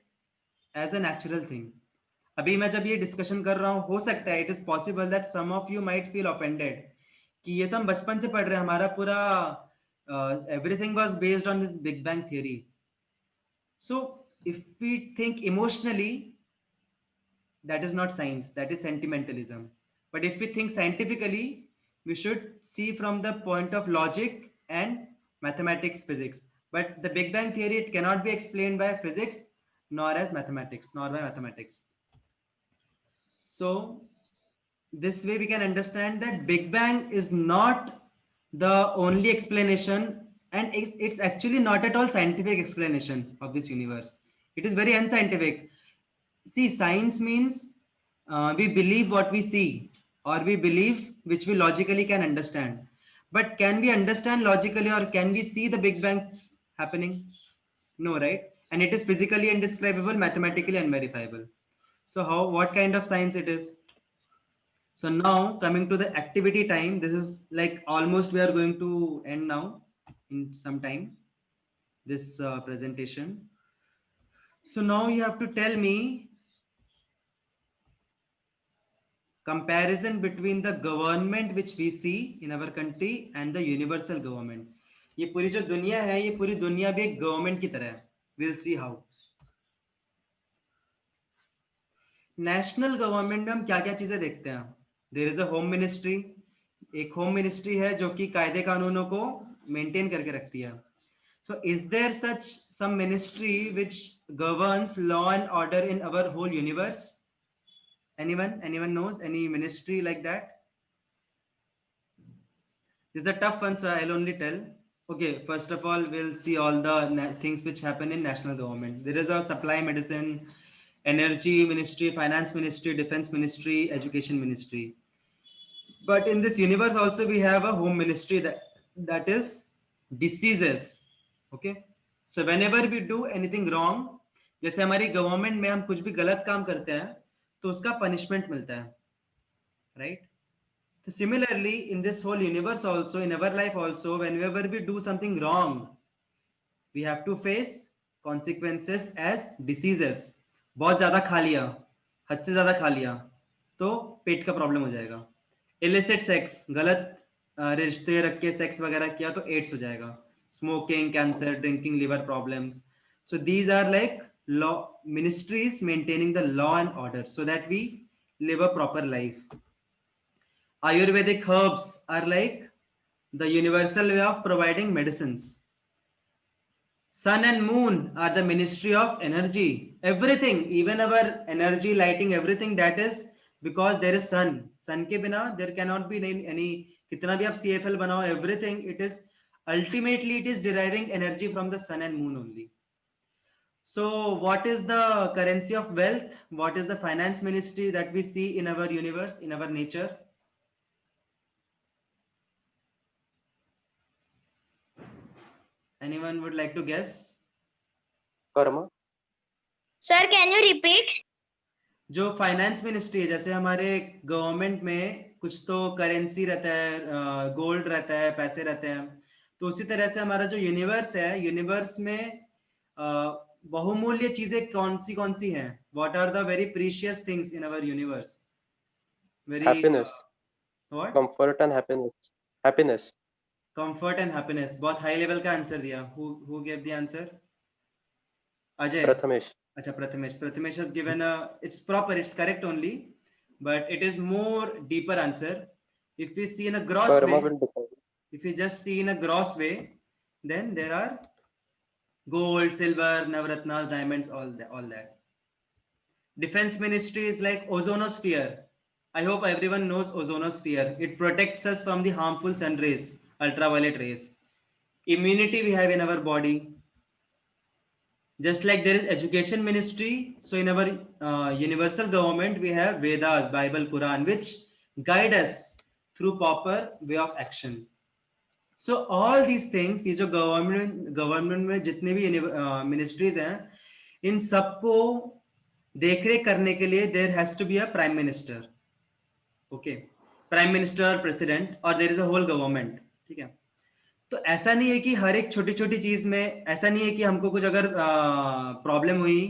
as a natural thing. अभी मैं जब ये डिस्कशन कर रहा हूँ हो सकता है it is possible that some of you might feel offended कि ये तो हम बचपन से पढ़ रहे हैं, हमारा पूरा everything was based on this Big Bang theory. So if we think emotionally, that is not science, that is sentimentalism. But if we think scientifically, we should see from the point of logic and mathematics, physics. But the Big Bang theory, it cannot be explained by physics nor as mathematics, nor by mathematics. So this way we can understand that Big Bang is not the only explanation, and it's actually not at all scientific explanation of this universe. It is very unscientific. See, science means we believe what we see, or we believe which we logically can understand. But can we understand logically, or can we see the Big Bang happening? No, right? And it is physically indescribable, mathematically unverifiable. So what kind of science it is? So now coming to the activity time, this is like almost we are going to end now in some time, this presentation. So now you have to tell me comparison between the government which we see in our country and the universal government. ये पूरी जो दुनिया है, ये पूरी दुनिया भी एक गवर्नमेंट की तरह है. We'll see how. National government में हम क्या क्या चीजें देखते हैं? There is a home ministry. एक होम मिनिस्ट्री है जो कि कायदे कानूनों को मेंटेन करके रखती है. So is there such some ministry which governs law and order in our whole universe? anyone knows any ministry like that? This is a tough one, so I'll only tell. Okay, first of all, we'll see all the things which happen in national government. There is a supply medicine, energy ministry, finance ministry, defense ministry, education ministry. But in this universe also we have a home ministry that is diseases. Okay, so whenever we do anything wrong, जैसे हमारी government में हम कुछ भी गलत काम करते हैं तो उसका पनिशमेंट मिलता है, right? So similarly in this whole universe also, in our life also, whenever we do something wrong, we have to face consequences as diseases. बहुत ज्यादा खा लिया, हद से ज्यादा खा लिया तो पेट का प्रॉब्लम हो जाएगा. इलिसिट सेक्स, गलत रिश्ते रख के सेक्स वगैरह किया तो एड्स हो जाएगा. Smoking, cancer, drinking, liver problems. So these are like law ministries maintaining the law and order so that we live a proper life. Ayurvedic herbs are like the universal way of providing medicines. Sun and moon are the ministry of energy. Everything, even our energy, lighting, everything, that is because there is sun. Sun के बिना there cannot be any, कितना भी आप CFL बनाओ, everything, it is ultimately it is deriving energy from the sun and moon only. So what is the currency of wealth? What is the finance ministry that we see in our universe, in our nature? Anyone would like to guess? Karma. Sir, can you repeat? जो finance ministry है, जैसे हमारे government में कुछ तो currency रहता है, gold रहता है, पैसे रहते हैं, तो उसी तरह से हमारा जो यूनिवर्स है, यूनिवर्स में बहुमूल्य चीजें कौन सी हैं? What are the very precious things in our universe? Very Happiness, what? comfort and happiness. Happiness. Comfort and happiness. बहुत हाई लेवल का आंसर दिया. Who gave the answer? Ajay. Prathamesh. Acha, Prathamesh has given it's proper, it's correct only, but it is more deeper answer. If we see in a gross Karma way, will decide. if we just see in a gross way, then there are gold, silver, navratnas, diamonds, all that. Defense ministry is like ozonosphere. I hope everyone knows ozonosphere. It protects us from the harmful sun rays, ultraviolet rays. Immunity we have in our body. Just like there is education ministry, so in our universal government we have Vedas, Bible, Quran, which guide us through proper way of action. So all these things, ये जो government में जितने भी ministries हैं, इन सबको देखरेख करने के लिए there has to be a prime minister. Okay, prime minister, president, और there is a whole government. ठीक है. तो ऐसा नहीं है कि हर एक छोटी छोटी चीज में, ऐसा नहीं है कि हमको कुछ अगर प्रॉब्लम हुई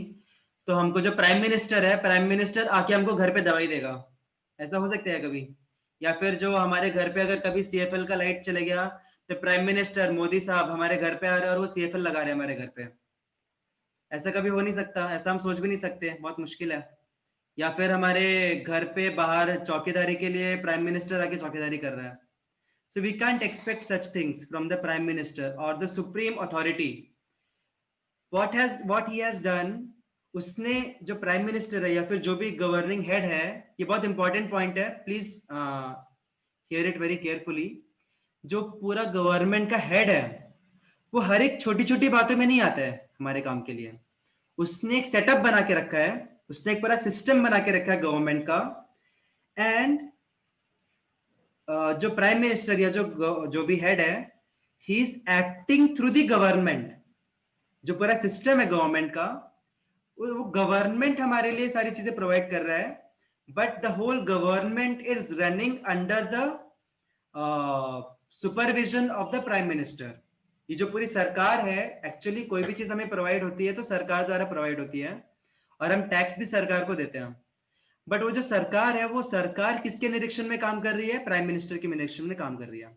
तो हमको जो प्राइम मिनिस्टर है, प्राइम मिनिस्टर आके हमको घर पे दवाई देगा. ऐसा हो सकता है कभी? या फिर जो हमारे घर पे अगर कभी CFL का लाइट चले गया तो प्राइम मिनिस्टर मोदी साहब हमारे घर पे आ रहे हैं और वो CFL लगा रहे हैं हमारे घर पे. ऐसा कभी हो नहीं सकता. ऐसा हम सोच भी नहीं सकते, बहुत मुश्किल है. या फिर हमारे घर पे बाहर चौकीदारी के लिए प्राइम मिनिस्टर आके चौकीदारी कर रहा है. So we can't expect such things from the prime minister or the supreme authority. What he has done, उसने जो प्राइम मिनिस्टर है या फिर जो भी गवर्निंग हेड है, ये बहुत इंपॉर्टेंट पॉइंट है, please here it very carefully. जो पूरा गवर्नमेंट का हेड है वो हर एक छोटी छोटी बातों में नहीं आता है हमारे काम के लिए. उसने एक सेटअप बना के रखा है, उसने एक पूरा सिस्टम बना के रखा है गवर्नमेंट का. एंड जो प्राइम मिनिस्टर या जो भी हेड है, he is acting through the government. जो पूरा सिस्टम है गवर्नमेंट का, वो गवर्नमेंट हमारे लिए सारी चीजें प्रोवाइड कर रहा है, but the whole government is running under the supervision of the prime minister. ये जो पूरी सरकार है, एक्चुअली कोई भी चीज हमें प्रोवाइड होती है तो सरकार द्वारा प्रोवाइड होती है, और हम टैक्स भी सरकार को देते हैं. बट वो जो सरकार है, वो सरकार किसके निरीक्षण में काम कर रही है? प्राइम मिनिस्टर के निरीक्षण में काम कर रही है.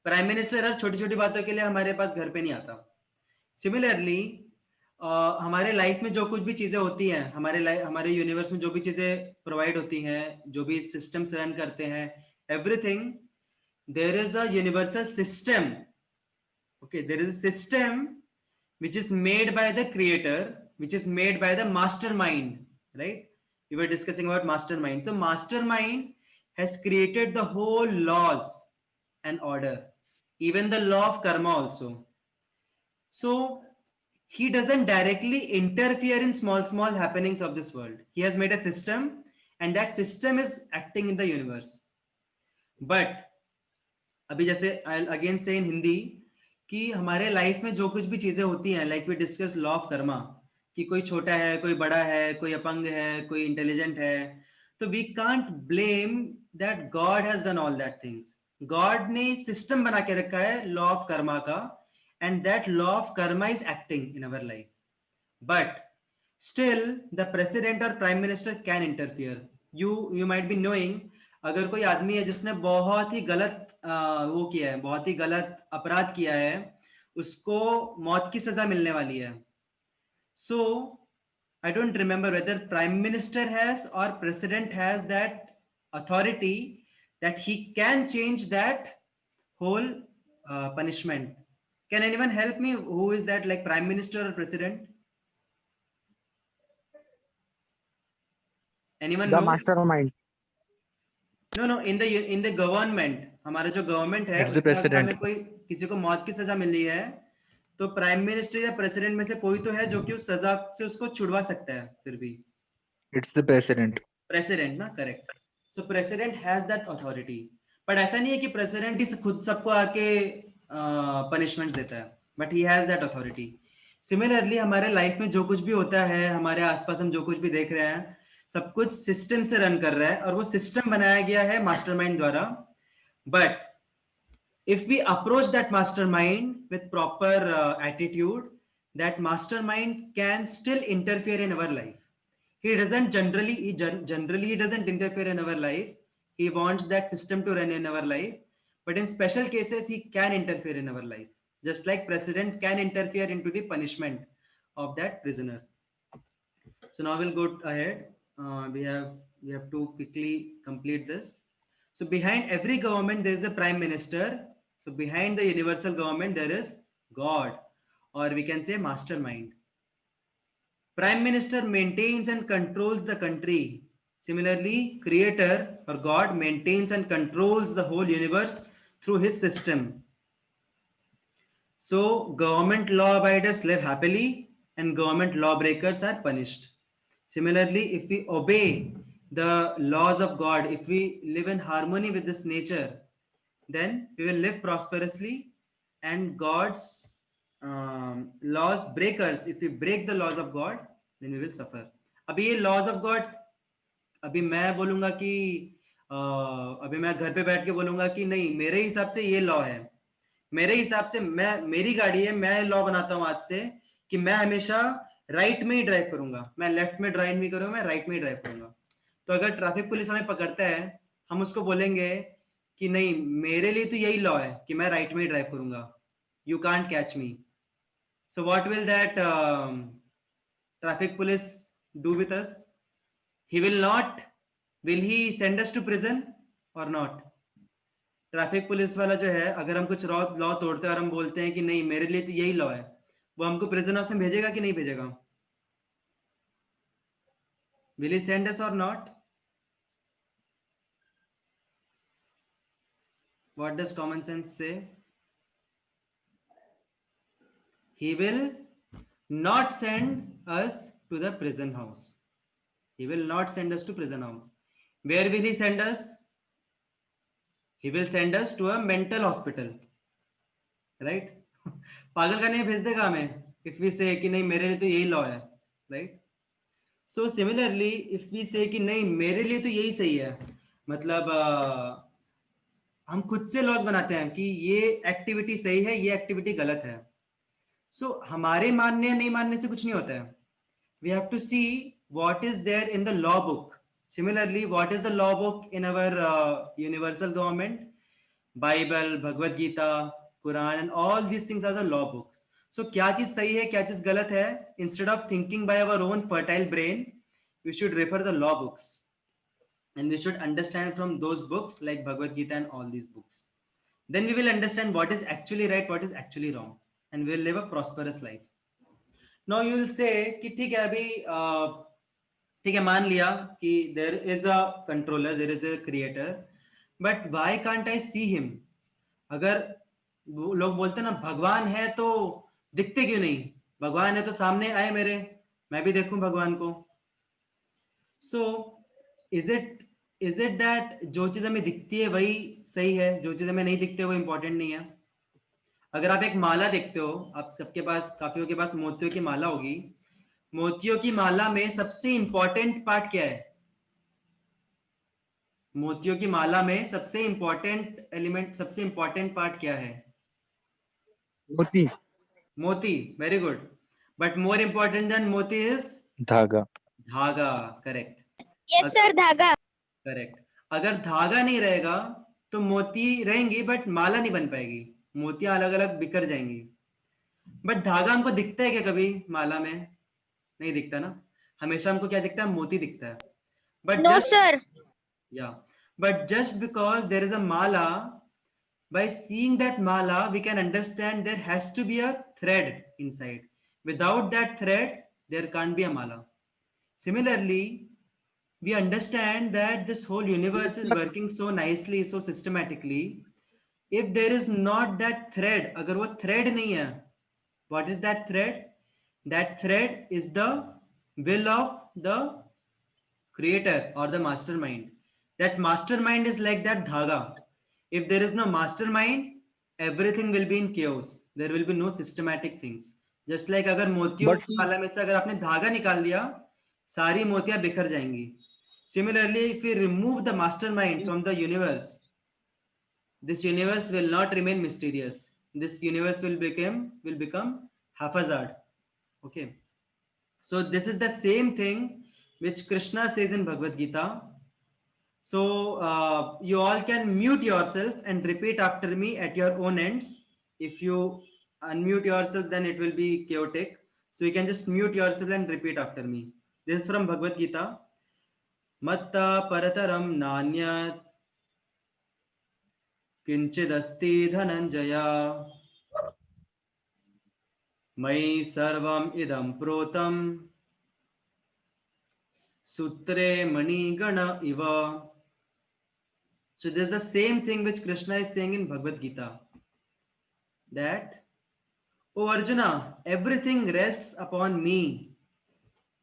प्राइम मिनिस्टर हर छोटी छोटी बातों के लिए हमारे पास घर पे नहीं आता. सिमिलरली हमारे लाइफ में जो कुछ भी चीजें होती हैं, हमारे यूनिवर्स में जो भी चीजें प्रोवाइड होती हैं, जो भी सिस्टम्स रन करते हैं, everything, there is a universal system. Okay, there is a system which is made by the creator, which is made by the mastermind, right? We were discussing about mastermind. So mastermind has created the whole laws and order, even the law of karma also. So he doesn't directly interfere in small happenings of this world. He has made a system, and that system is acting in the universe. But अभी जैसे I'll again say in Hindi कि हमारे life में जो कुछ भी चीजें होती हैं, like we discuss law of karma, कि कोई छोटा है, कोई बड़ा है, कोई अपंग है, कोई इंटेलिजेंट है, तो we can't blame that God has done all that things. God ने सिस्टम बना के रखा है लॉ ऑफ कर्मा का, and that law of karma is acting in our life. But still the president और prime minister can interfere. You might be knowing, अगर कोई आदमी है जिसने बहुत ही गलत वो किया है, बहुत ही गलत अपराध किया है, उसको मौत की सजा मिलने वाली है. So I don't remember whether prime minister has और president has that authority that he can change that whole punishment. Can anyone help me? Who is that, like prime minister or president? Anyone The knows? mastermind. No, in the government, हमारा जो government है, It's the उसमें अगर president. हमें कोई किसी को मौत की सजा मिल रही है, तो प्राइम मिनिस्टर या प्रेसिडेंट में से कोई तो है जो कि उस सजा से उसको छुड़वा सकता है. फिर भी It's the president. प्रेसिडेंट ना, correct. So president has that authority. But ऐसा नहीं है कि प्रेसिडेंट ही खुद सबको आके पनिशमेंट देता है, but he has that authority. Similarly हमारे लाइफ में जो कुछ भी होता है, हमारे आसपास हम जो कुछ भी देख रहे हैं, सब कुछ सिस्टम से रन कर रहा है और वो सिस्टम बनाया गया है मास्टरमाइंड द्वारा. But if we approach that mastermind with proper attitude, that mastermind can still interfere in our life. He doesn't generally he doesn't interfere in our life. He wants that system to run in our life, but in special cases he can interfere in our life, just like president can interfere into the punishment of that prisoner. So now we'll go ahead. We have to quickly complete this. So behind every government there is a prime minister. So behind the universal government there is God, or we can say mastermind. Prime minister maintains and controls the country. Similarly, creator or God maintains and controls the whole universe through his system. So government law abiders live happily and government lawbreakers are punished. Similarly, if we obey the laws of God, if we live in harmony with this nature, then we will live prosperously, and God's laws breakers, if we break the laws of God, then we will suffer. अभी ये laws of God, अभी मैं बोलूंगा कि अभी मैं घर पे बैठ के बोलूंगा कि नहीं मेरे हिसाब से ये लॉ है, मेरे हिसाब से मैं, मेरी गाड़ी है, मैं लॉ बनाता हूँ आज से कि मैं हमेशा राइट में ही ड्राइव करूंगा, मैं लेफ्ट में ड्राइव नहीं करूंगा, मैं राइट में ही ड्राइव करूंगा. तो अगर ट्रैफिक पुलिस हमें पकड़ता है, हम उसको बोलेंगे कि नहीं मेरे लिए तो यही लॉ है कि मैं राइट में ही ड्राइव करूंगा, you can't catch me. So what will that traffic police do with us? He will he send us to prison or not? Traffic police वाला जो है, अगर हम कुछ लॉ तोड़ते हैं और हम बोलते हैं कि नहीं मेरे लिए तो यही लॉ है, वो हमको प्रिजन हाउस में भेजेगा कि नहीं भेजेगा? विल ही सेंड अस और not? What does common sense say? He will not send us to the prison house. He will not send us to prison house. Where will he send us? He will send us to a mental hospital. Right? पागल करने भेज देगा हमें if we say कि नहीं मेरे लिए तो यही law है. Right? So similarly, if we say कि नहीं मेरे लिए तो यही सही है, मतलब हम खुद से लॉज बनाते हैं कि ये एक्टिविटी सही है, ये एक्टिविटी गलत है. सो हमारे मानने या नहीं मानने से कुछ नहीं होता है. We have to see what is there in the law book. Similarly, what is the law book in our universal government? Bible, Bhagavad Gita, Quran, and all these things are the law books. सो क्या चीज सही है, क्या चीज गलत है, instead of thinking by our own fertile brain, we should refer the law books. And we should understand from those books like Bhagavad Gita and all these books. Then we will understand what is actually right, what is actually wrong, and we will live a prosperous life. Now you will say कि ठीक है अभी ठीक है मान लिया कि there is a controller, there is a creator, but why can't I see him? अगर लोग बोलते ना भगवान है तो दिखते क्यों नहीं? भगवान है तो सामने आए मेरे, मैं भी देखूं भगवान को. So is it that जो चीज हमें दिखती है वही सही है, जो चीज हमें नहीं दिखती है वो इंपॉर्टेंट नहीं है? अगर आप एक माला देखते हो, आप सबके पास, काफियों के पास मोतियों की माला होगी, मोतियों की माला में सबसे इंपॉर्टेंट पार्ट क्या है? मोतियों की माला में सबसे इंपॉर्टेंट एलिमेंट, सबसे इंपॉर्टेंट पार्ट क्या है? मोती. मोती. Very good. But more important than moti is dhaga. धागा. करेक्ट. Yes, sir, धागा. करेक्ट. अगर धागा नहीं रहेगा तो मोती रहेंगी बट माला नहीं बन पाएगी, मोतियां अलग अलग बिखर जाएंगी. बट धागा हमको दिखता है क्या कभी माला में? नहीं दिखता ना. हमेशा हमको क्या दिखता है? मोती दिखता है. But No, sir. yeah, but just because there is a mala, by seeing that mala we can understand there has to be a thread inside. Without that thread there can't be a mala. Similarly, we understand that this whole universe is working so nicely, so systematically. If there is not that thread, agar wo thread nahi hai, what is that thread? That thread is the will of the creator or the mastermind. That mastermind is like that dhaga. If there is no mastermind, everything will be in chaos. There will be no systematic things. Just like अगर मोतियों But की माला में से अगर आपने धागा निकाल दिया, सारी मोतियां बिखर जाएंगी. Similarly, if we remove the mastermind from the universe, this universe will not remain mysterious. This universe will become haphazard. Okay. So this is the same thing which Krishna says in Bhagavad Gita. So you all can mute yourself and repeat after me at your own ends. If you unmute yourself, then it will be chaotic. So you can just mute yourself and repeat after me. This is from Bhagavad Gita. Matta parataram nanyat किंचिदस्ति Dhananjay मयि सर्वम इदं प्रोतम सूत्रे मणिगण इव. So this is the same thing which Krishna is saying in Bhagavad Gita, that, O Arjuna, everything rests upon me,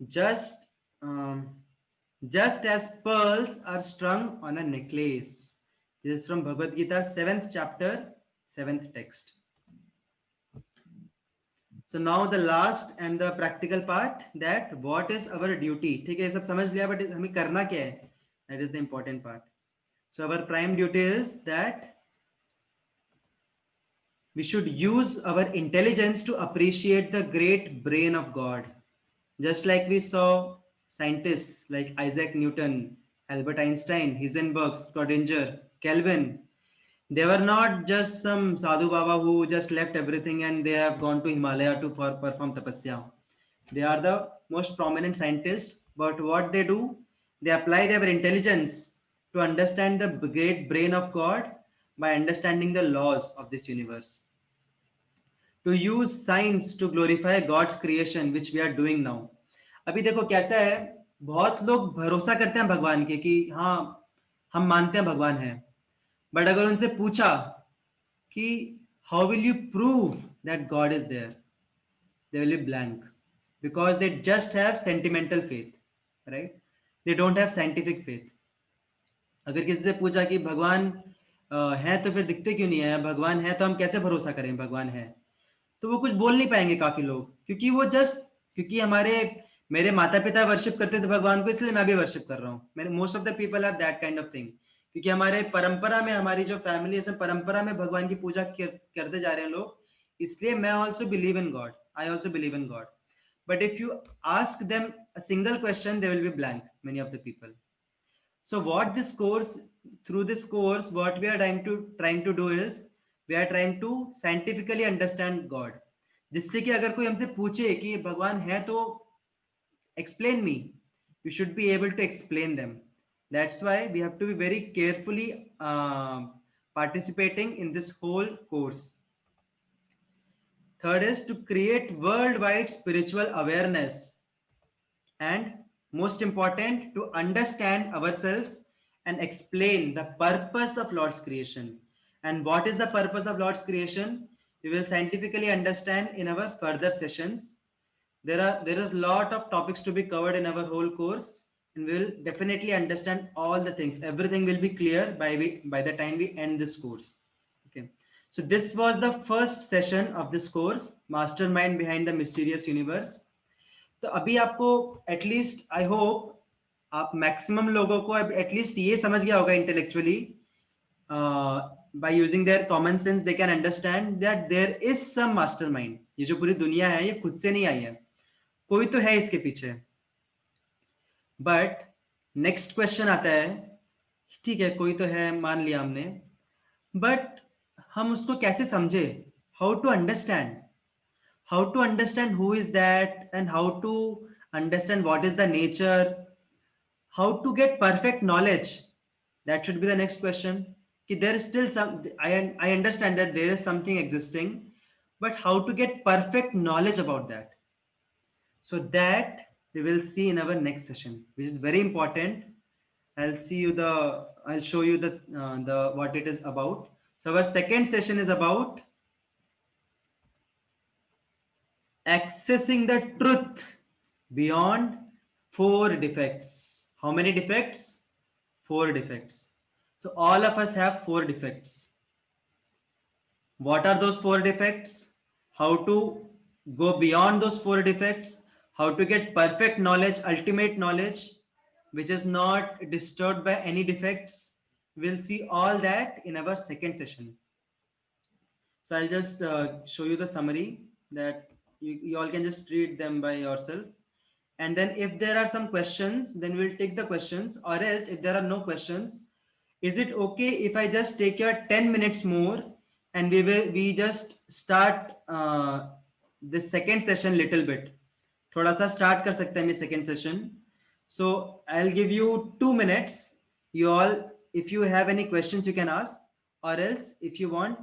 just as pearls are strung on a necklace. This is from Bhagavad Gita, 7th chapter, 7th text. So now the last and the practical part, that what is our duty. ठीक है, सब समझ लिया, but हमें करना क्या है? That is the important part. So our prime duty is that we should use our intelligence to appreciate the great brain of God. Just like we saw scientists like Isaac Newton, Albert Einstein, Heisenberg, Schrödinger, Kelvin. They were not just some sadhu baba who just left everything and they have gone to Himalaya to perform tapasya. They are the most prominent scientists, but what they do, they apply their intelligence to understand the great brain of God by understanding the laws of this universe. To use science to glorify God's creation, which we are doing now. अभी देखो कैसा है, बहुत लोग भरोसा करते हैं भगवान के कि हाँ हम मानते हैं भगवान है, बट अगर उनसे पूछा कि how will you prove that God is there, they will be blank, because they just have sentimental faith, right? They don't have scientific faith. अगर किसी से पूछा कि भगवान है तो फिर दिखते क्यों नहीं है, भगवान है तो हम कैसे भरोसा करें भगवान है, तो वो कुछ बोल नहीं पाएंगे काफी लोग, क्योंकि वो जस्ट क्योंकि मेरे माता पिता वर्शिप करते थे भगवान को, इसलिए मैं भी वर्शिप कर रहा हूँ. Most of the people have that kind of thing, क्योंकि हमारे परंपरा में, हमारी जो फैमिली है परंपरा में भगवान की पूजा करते जा रहे हैं लोग, इसलिए मैं also believe in God, I also believe in God. But if you ask them a single question, they will be blank, many of the people. So what this course, through this course, what we are trying to do is, we are trying to scientifically understand God. जिससे कि अगर कोई हमसे पूछे कि भगवान है तो explain me, we should be able to explain them. That's why we have to be very carefully participating in this whole course. Third is to create worldwide spiritual awareness, and most important, to understand ourselves and explain the purpose of Lord's creation. And what is the purpose of Lord's creation? We will scientifically understand in our further sessions. There is a lot of topics to be covered in our whole course, and we will definitely understand all the things. Everything will be clear by the time we end this course. Okay. So this was the first session of this course, Mastermind Behind the Mysterious Universe. तो अभी आपको at least, I hope आप maximum लोगों को at least ये समझ गया होगा intellectually, by using their common sense they can understand that there is some mastermind. ये जो पूरी दुनिया है ये खुद से नहीं आई है, कोई तो है इसके पीछे. बट नेक्स्ट क्वेश्चन आता है, ठीक है कोई तो है मान लिया हमने, बट हम उसको कैसे समझे? How to understand, how to understand who is that, and how to understand what is the nature, how to get perfect knowledge. That should be the next question. There is still some, I understand that there is something existing, but how to get perfect knowledge about that? So that we will see in our next session, which is very important. I'll show you the what it is about. So our second session is about accessing the truth beyond 4 defects. How many defects? 4 defects. So all of us have 4 defects. What are those 4 defects? How to go beyond those 4 defects, how to get perfect knowledge, ultimate knowledge, which is not disturbed by any defects. We'll see all that in our second session. So I'll just show you the summary that you all can just read them by yourself. And then if there are some questions, then we'll take the questions, or else if there are no questions, is it okay if I just take your 10 minutes more and we just start this second session little bit. थोड़ा सा start कर सकते हैं second session. So I'll give you 2 minutes. You all, if you have any questions, you can ask, or else if you want,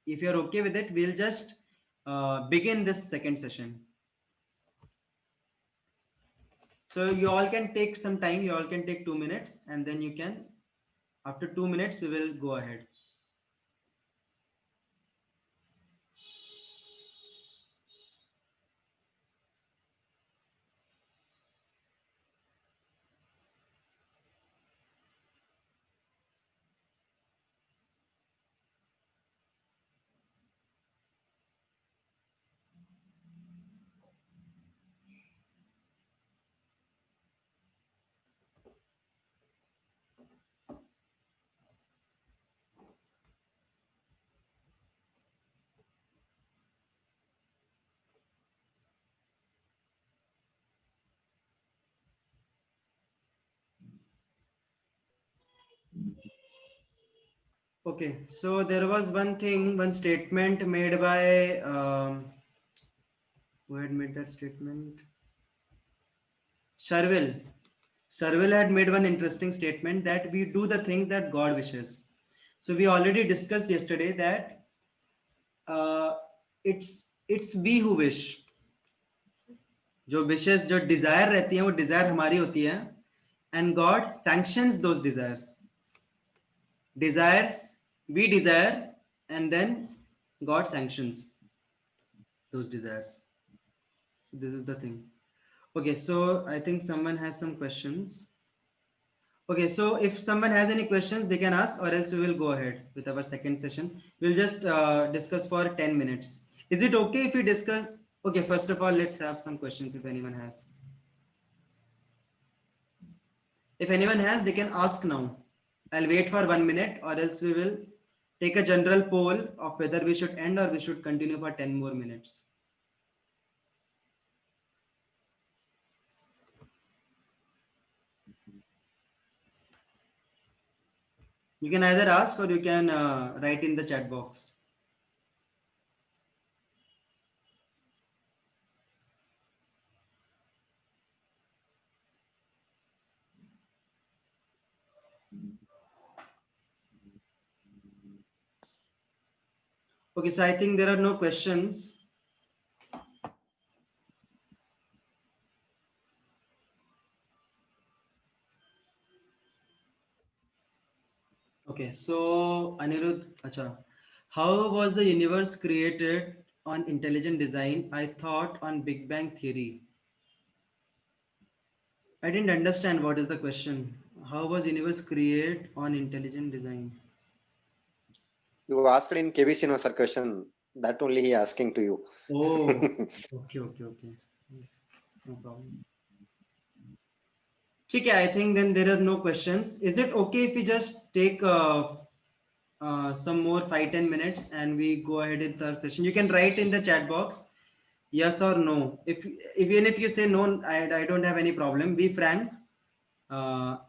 if you're okay with it, we'll just begin this second session. So you all can take some time, you all can take 2 minutes, and then you can, after 2 minutes, we will go ahead. Okay, so there was one thing, one statement made by, who had made that statement? Sharvil. Sharvil had made one interesting statement that we do the things that God wishes. So we already discussed yesterday that it's we who wish. जो wishes, जो desire रहती है, वो desire हमारी होती है, and God sanctions those desires. Desires, we desire, and then God sanctions those desires. So this is the thing. Okay, so I think someone has some questions. Okay, so if someone has any questions, they can ask, or else we will go ahead with our second session. We'll just discuss for 10 minutes. Is it okay if we discuss? Okay, first of all, let's have some questions if anyone has. If anyone has, they can ask now. I'll wait for 1 minute, or else we will take a general poll of whether we should end or we should continue for 10 more minutes. You can either ask or you can write in the chat box. Okay, so I think there are no questions. Okay, so Anirudh, acha, how was the universe created on intelligent design? I thought on Big Bang theory. I didn't understand what is the question. How was universe created on intelligent design? You asked in KB Srinivasa question. That only he asking to you. Oh, okay. Yes, no problem. Okay, I think then there are no questions. Is it okay if we just take some more 5-10 minutes and we go ahead with our session? You can write in the chat box yes or no. Even if you say no, I don't have any problem. Be frank.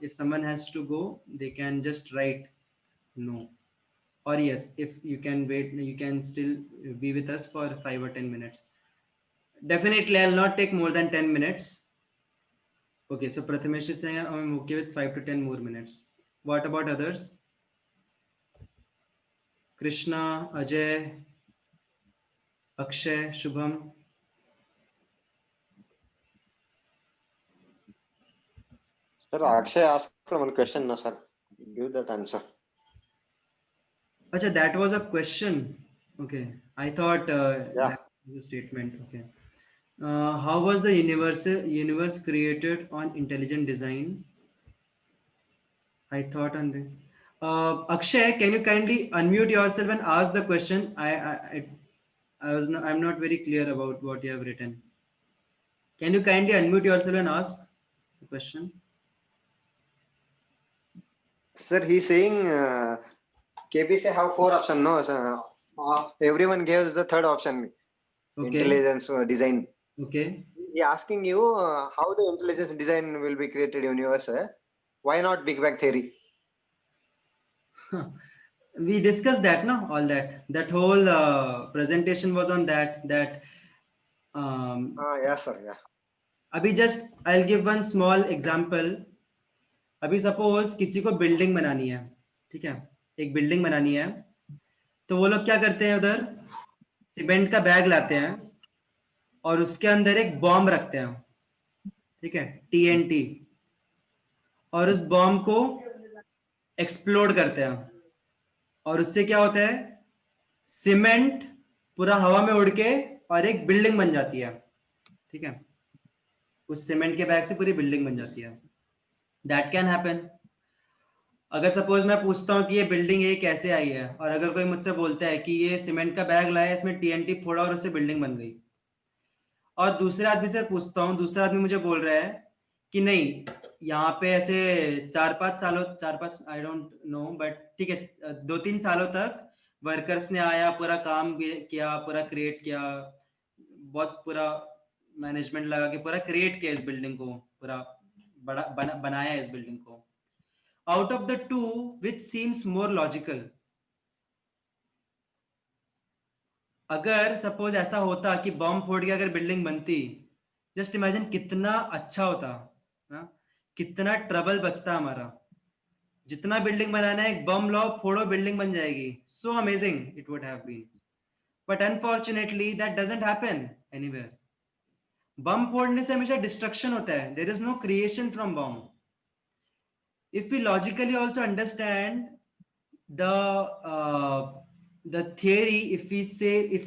If someone has to go, they can just write no or yes. If you can wait, you can still be with us for 5 or 10 minutes. Definitely, I'll not take more than 10 minutes. Okay, so Prathamesh is saying I'm okay with 5 to 10 more minutes. What about others? Krishna, Ajay, Akshay, Shubham. Sir, Akshay asked one question, no, sir. Give that answer. Acha, that was a question. Okay, I thought that was a statement. Okay. How was the universe created on intelligent design? I thought on the Akshay, can you kindly unmute yourself and ask the question? I'm not very clear about what you have written. Can you kindly unmute yourself and ask the question? Sir, he's saying KBC have 4 options. No, sir. Everyone gives the third option, Okay. intelligence design. Okay. He asking you how the intelligence design will be created universe. Why not Big Bang theory? We discussed that, no? All that whole presentation was on that. Yeah, sir. Yeah. अभी just I'll give one small example. अभी suppose किसी को building बनानी है, ठीक है, एक building बनानी है, तो वो लोग क्या करते हैं, उधर सीमेंट का बैग लाते हैं और उसके अंदर एक बॉम्ब रखते हैं, ठीक है, TNT, और उस बॉम्ब को एक्सप्लोड करते हैं और उससे क्या होता है, सीमेंट पूरा हवा में उड़ के और एक बिल्डिंग बन जाती है, ठीक है, उस सीमेंट के बैग से पूरी बिल्डिंग बन जाती है. That can happen. अगर सपोज मैं पूछता हूँ कि ये बिल्डिंग ये कैसे आई है, और अगर कोई मुझसे बोलता है कि ये सीमेंट का बैग लाया, इसमें TNT फोड़ा और उससे बिल्डिंग बन गई, और दूसरे आदमी से पूछता हूँ, दूसरा आदमी मुझे बोल रहा है कि नहीं, यहाँ पे ऐसे 4-5 आई डोंट नो, बट ठीक है, 2-3 सालों तक वर्कर्स ने आया, पूरा काम किया, पूरा क्रिएट किया, बहुत पूरा मैनेजमेंट लगा के पूरा क्रिएट किया इस बिल्डिंग को, पूरा बड़ा बनाया इस बिल्डिंग को. Out of the two which seems more logical? अगर सपोज ऐसा होता कि बॉम्ब फोड़ के अगर बिल्डिंग बनती, जस्ट इमेजिन कितना अच्छा होता, ना? कितना ट्रबल बचता हमारा. जितना बिल्डिंग बनाना है, एक बम लाओ, फोड़ो, बिल्डिंग बन जाएगी. So amazing it would have been. But unfortunately that doesn't happen anywhere. Bomb फोड़ने से हमेशा डिस्ट्रक्शन होता है. There is no creation from bomb. If we logically also understand the theory, if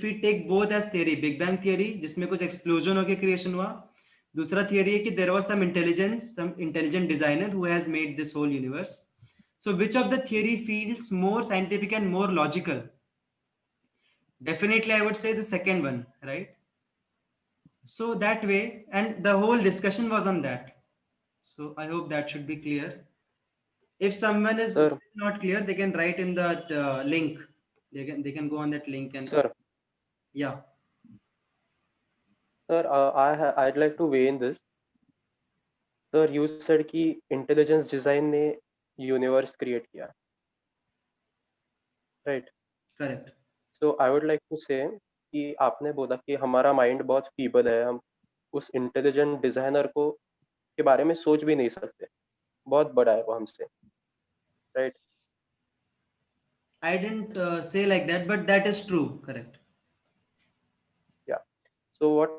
we take both as theory, Big Bang theory जिसमें कुछ explosion होके creation हुआ, दूसरा theory है कि there was some intelligent designer who has made this whole universe. So which of the theory feels more scientific and more logical? Definitely I would say the second one, right? So that way, and the whole discussion was on that. So I hope that should be clear. If someone is Sir. not clear, they can write in that link. They can go on that link and. Sir. Yeah. Sir, I'd like to weigh in this. Sir, you said कि intelligence design ने universe create किया, right? Correct. So I would like to say कि आपने बोला कि हमारा mind बहुत feeble है, हम उस intelligent designer को के बारे में सोच भी नहीं सकते, बहुत बड़ा है वो हमसे, right? I didn't say like that, but that is true. Correct. Yeah. So what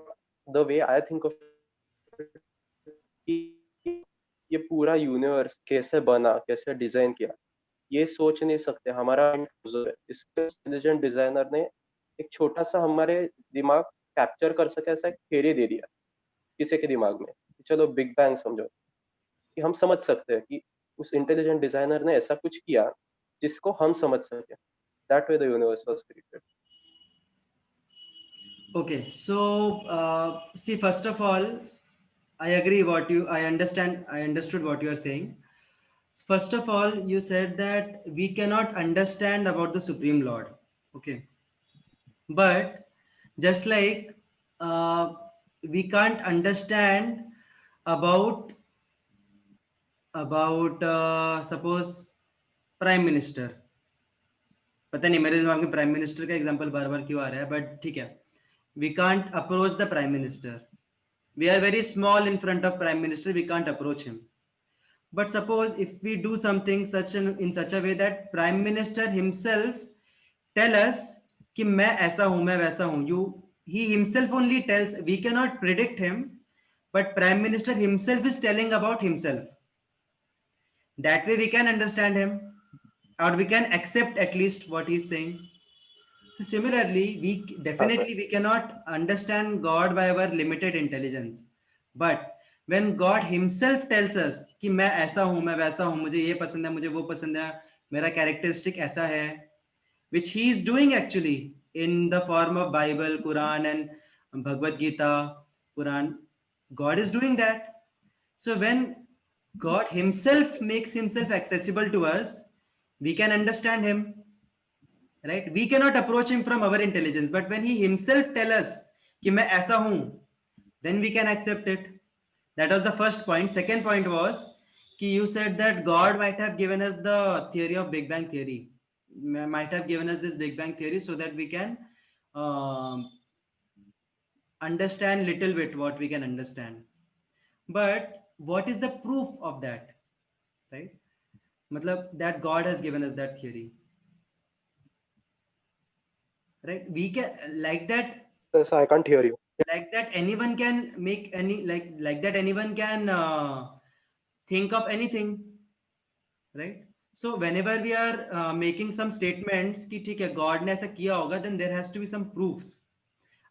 the way I think of ये पूरा यूनिवर्स कैसे बना, कैसे डिजाइन किया, ये सोच नहीं सकते. हमारा इसके इंटेलिजेंट डिजाइनर ने एक छोटा सा हमारे दिमाग कैप्चर कर सके ऐसा एक थ्योरी दे दिया किसी के दिमाग में. चलो बिग बैंग समझो, कि हम समझ सकते हैं कि उस इंटेलिजेंट डिजाइनर ने ऐसा कुछ किया जिसको हम समझ सके. That way the universe was created. Okay. So see, first of all, I understood what you are saying. First of all, you said that we cannot understand about the Supreme Lord. Okay. But just like we can't understand about suppose prime minister. पता नहीं मेरे दिमाग में prime minister का example बार बार क्यों आ रहा है, but ठीक है. We can't approach the prime minister. We are very small in front of prime minister. We can't approach him. But suppose if we do something in such a way that prime minister himself tell us कि मैं ऐसा हूं, मैं वैसा हूं. He himself only tells. We cannot predict him, but prime minister himself is telling about himself. That way we can understand him, or we can accept at least what he's saying. So similarly, we cannot understand God by our limited intelligence. But when God himself tells us कि मैं ऐसा हूं, मैं वैसा हूं, मुझे ये पसंद है, मुझे वो पसंद है, मेरा characteristic ऐसा है, which he is doing actually, in the form of Bible, Quran, and Bhagavad Gita, Quran. God is doing that. So when God himself makes himself accessible to us, we can understand him, right? We cannot approach him from our intelligence, but when he himself tell us कि मैं ऐसा हूं, then we can accept it. That was the first point. Second point was कि you said that God might have given us the theory of Big Bang theory, might have given us this Big Bang theory so that we can understand little bit what we can understand. But what is the proof of that, right? Matlab that God has given us that theory, right? We can like that. Yes, I can't hear you. Like that anyone can make any like that anyone can think of anything, right? So whenever we are making some statements कि ठीक है God ने ऐसा किया होगा, then there has to be some proofs.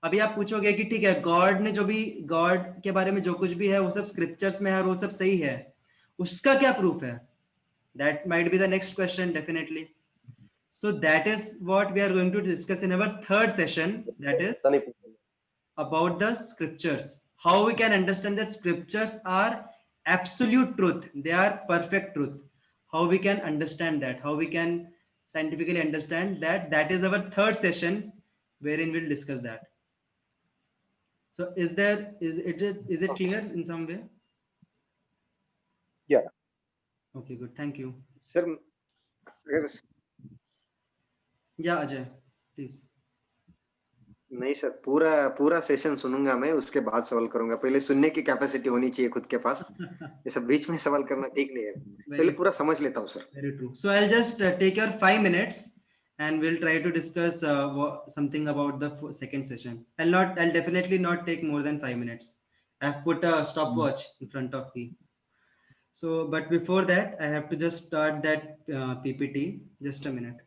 अभी आप पूछोगे कि ठीक है गॉड ने जो भी गॉड के बारे में जो कुछ भी है वो सब स्क्रिप्चर्स में है और वो सब सही है, उसका क्या प्रूफ है? That might be the next question definitely. So that is what we are going to discuss in our third session, that is about the scriptures. How we can understand that scriptures are absolute truth, they are perfect truth. How we can understand that, how we can scientifically understand that. That is our third session wherein we'll discuss that. So is it clear in some way? Yeah. Okay, good. Thank you. Sir, Yeah, Ajay, please. नहीं sir, पूरा session सुनूंगा मैं, उसके बाद सवाल करूंगा. पहले सुनने की कैपेसिटी होनी चाहिए खुद के पास. ये सब बीच में सवाल करना ठीक नहीं है. पहले पूरा समझ लेता हूँ sir. Very true. So I'll just take your 5 minutes and we'll try to discuss something about the second session. I'll definitely not take more than 5 minutes. I've put a stopwatch in front of me. So, but before that, I have to just start that PPT. Just a minute.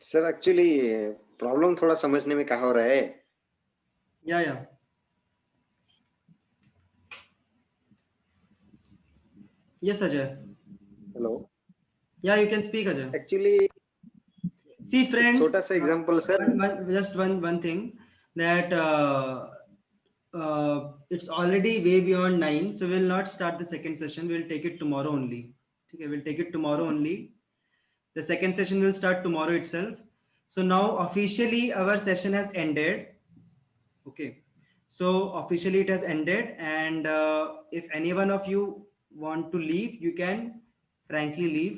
Sir actually problem थोड़ा समझने में क्या हो रहा है. Yeah. Yes, Ajay. Hello. Yeah, you can speak, Ajay. Actually, see friends, छोटा सा example sir. Just one thing that it's already way beyond 9, so we'll not start the second session. We'll take it tomorrow only. Okay, we'll take it tomorrow only. The second session will start tomorrow itself. So now officially our session has ended. Okay, so officially it has ended, and if any one of you want to leave, you can frankly leave.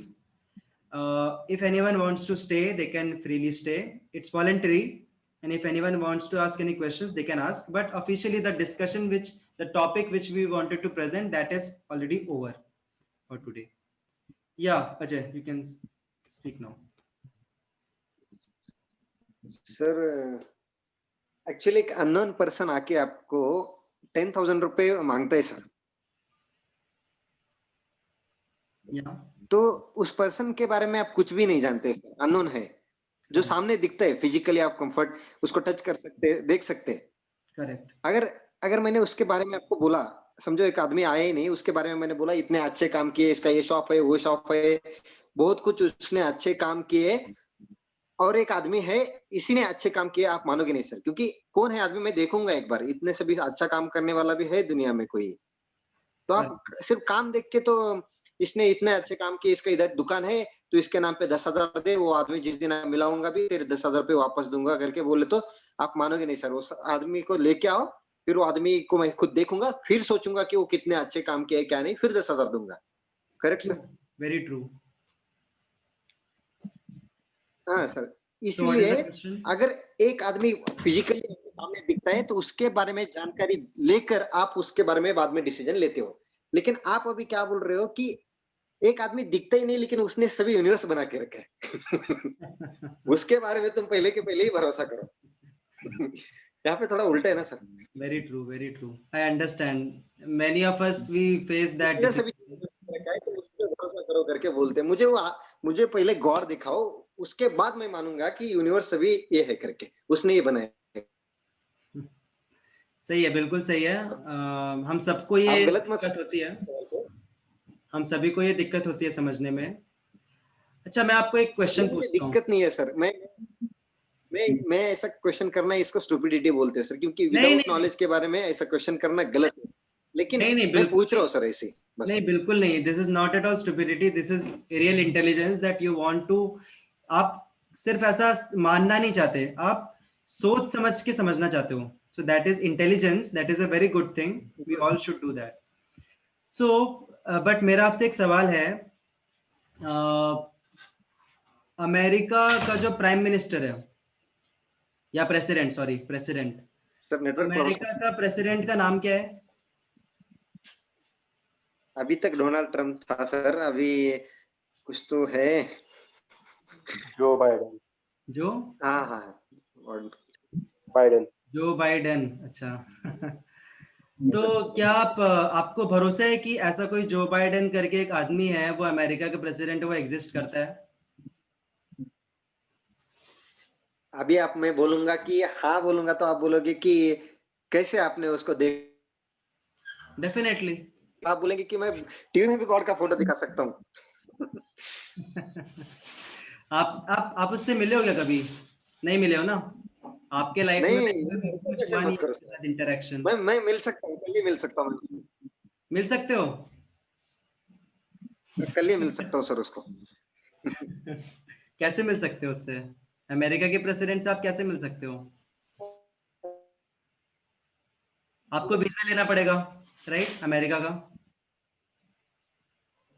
If anyone wants to stay, they can freely stay. It's voluntary, and if anyone wants to ask any questions, they can ask. But officially the discussion, the topic which we wanted to present, that is already over for today. Yeah, Ajay, you can speak now. Sir actually एक unknown person आके आपको 10,000 रुपए मांगता है sir. तो उस person के बारे में आप कुछ भी नहीं जानते सर, अननोन है. जो सामने दिखता है फिजिकली आप कंफर्ट उसको टच कर सकते हैं, देख सकते हैं. करेक्ट. अगर मैंने उसके बारे में आपको बोला, समझो एक आदमी आया ही नहीं, उसके बारे में मैंने बोला इतने अच्छे काम किए, इसका ये शॉप है, वो शॉप है, बहुत कुछ उसने अच्छे काम किए, और एक आदमी है इसी ने अच्छे काम किए, आप मानोगे नहीं सर. क्योंकि कौन है आदमी, मैं देखूंगा एक बार, इतने से भी अच्छा काम करने वाला भी है दुनिया में कोई. तो आप सिर्फ काम देख के तो इसने इतने अच्छे काम किए, इसका इधर दुकान है तो इसके नाम पे 10,000 दे, वो आदमी जिस दिन मिलाऊंगा भी तेरे 10,000 रुपये वापस दूंगा करके बोले तो आप मानोगे नहीं सर. उस आदमी को लेके आओ, फिर वो आदमी को मैं खुद देखूंगा, फिर सोचूंगा कि वो कितने अच्छे काम किए क्या नहीं, फिर 10,000 दूंगा. Correct sir? Very true. हाँ sir, So what is the इसलिए question? अगर एक आदमी फिजिकली आपके सामने दिखता है तो उसके बारे में जानकारी लेकर आप उसके बारे में बाद में डिसीजन लेते हो, लेकिन आप अभी क्या बोल रहे हो कि एक आदमी दिखता ही नहीं लेकिन उसने सभी यूनिवर्स बना के रखा है उसके बारे में तुम पहले के पहले ही भरोसा करो यहाँ पे थोड़ा उल्टा है ना sir. Very true, very true. I understand. Many of us we face that. इसने सभी रखा है तो उस पे भरोसा करो करके बोलते हैं। मुझे पहले गॉड दिखाओ, उसके बाद मैं मानूंगा कि यूनिवर्स सभी ये है करके उसने ये बनाया। सही है, बिल्कुल सही है। हम सबको ये आप गलत मत दिक्कत होती है, हम सभी को ये दिक्कत होती है समझने में। अच्छा, मैं आपको एक क्वेश्चन पूछता हूँ। दिक्कत नहीं है सर, मैं ऐसा क्वेश्चन करना इसको स्टूपिडिटी बोलते हैं सर, क्योंकि नहीं, विदाउट नहीं। नॉलेज के बारे में ऐसा क्वेश्चन करना गलत है, लेकिन नहीं, मैं बिल्कुल पूछ रहा हूँ सर ऐसे ही बस। नहीं, बिल्कुल नहीं। This is not at all stupidity, this is real intelligence that you want to. आप सिर्फ ऐसा मानना नहीं चाहते, आप सोच समझ के समझना चाहते हो। So that is intelligence, that is a very good thing, we all should do that. So but मेरा आपसे एक सवाल है, अमेरिका का जो प्राइम मिनिस्टर है या president, sorry president, sir network America का प्रेसिडेंट का नाम क्या है? अभी तक डोनाल्ड ट्रम्प था सर, अभी कुछ तो है। Joe Biden. जो हाँ बाइडेन। जो बाइडेन, अच्छा तो क्या आपको भरोसा है कि ऐसा कोई जो बाइडेन करके एक आदमी है, वो अमेरिका का प्रेसिडेंट, वो एग्जिस्ट करता है? अभी आप मैं बोलूंगा कि हाँ बोलूंगा तो आप बोलोगे कि कैसे आपने उसको देख। डेफिनेटली आप बोलेंगे कि मैं टीवी में भी गॉड का फोटो दिखा सकता हूँ आप उससे मिले हो क्या कभी? नहीं मिले हो ना? आपके लाइफ में नहीं, ऐसा क्वेश्चन मत करो सर। इंटरेक्शन मैं मिल सकता हूँ, कल ही मिल सकता हूँ, मिल सकते हो? कल ही मिल सकता हूँ सर उसको। कैसे मिल सकते हो उससे? अमेरिका के प्रेसिडेंट से आप कैसे मिल सकते हो? आपको वीजा लेना पड़ेगा, राइट? अमेरिका का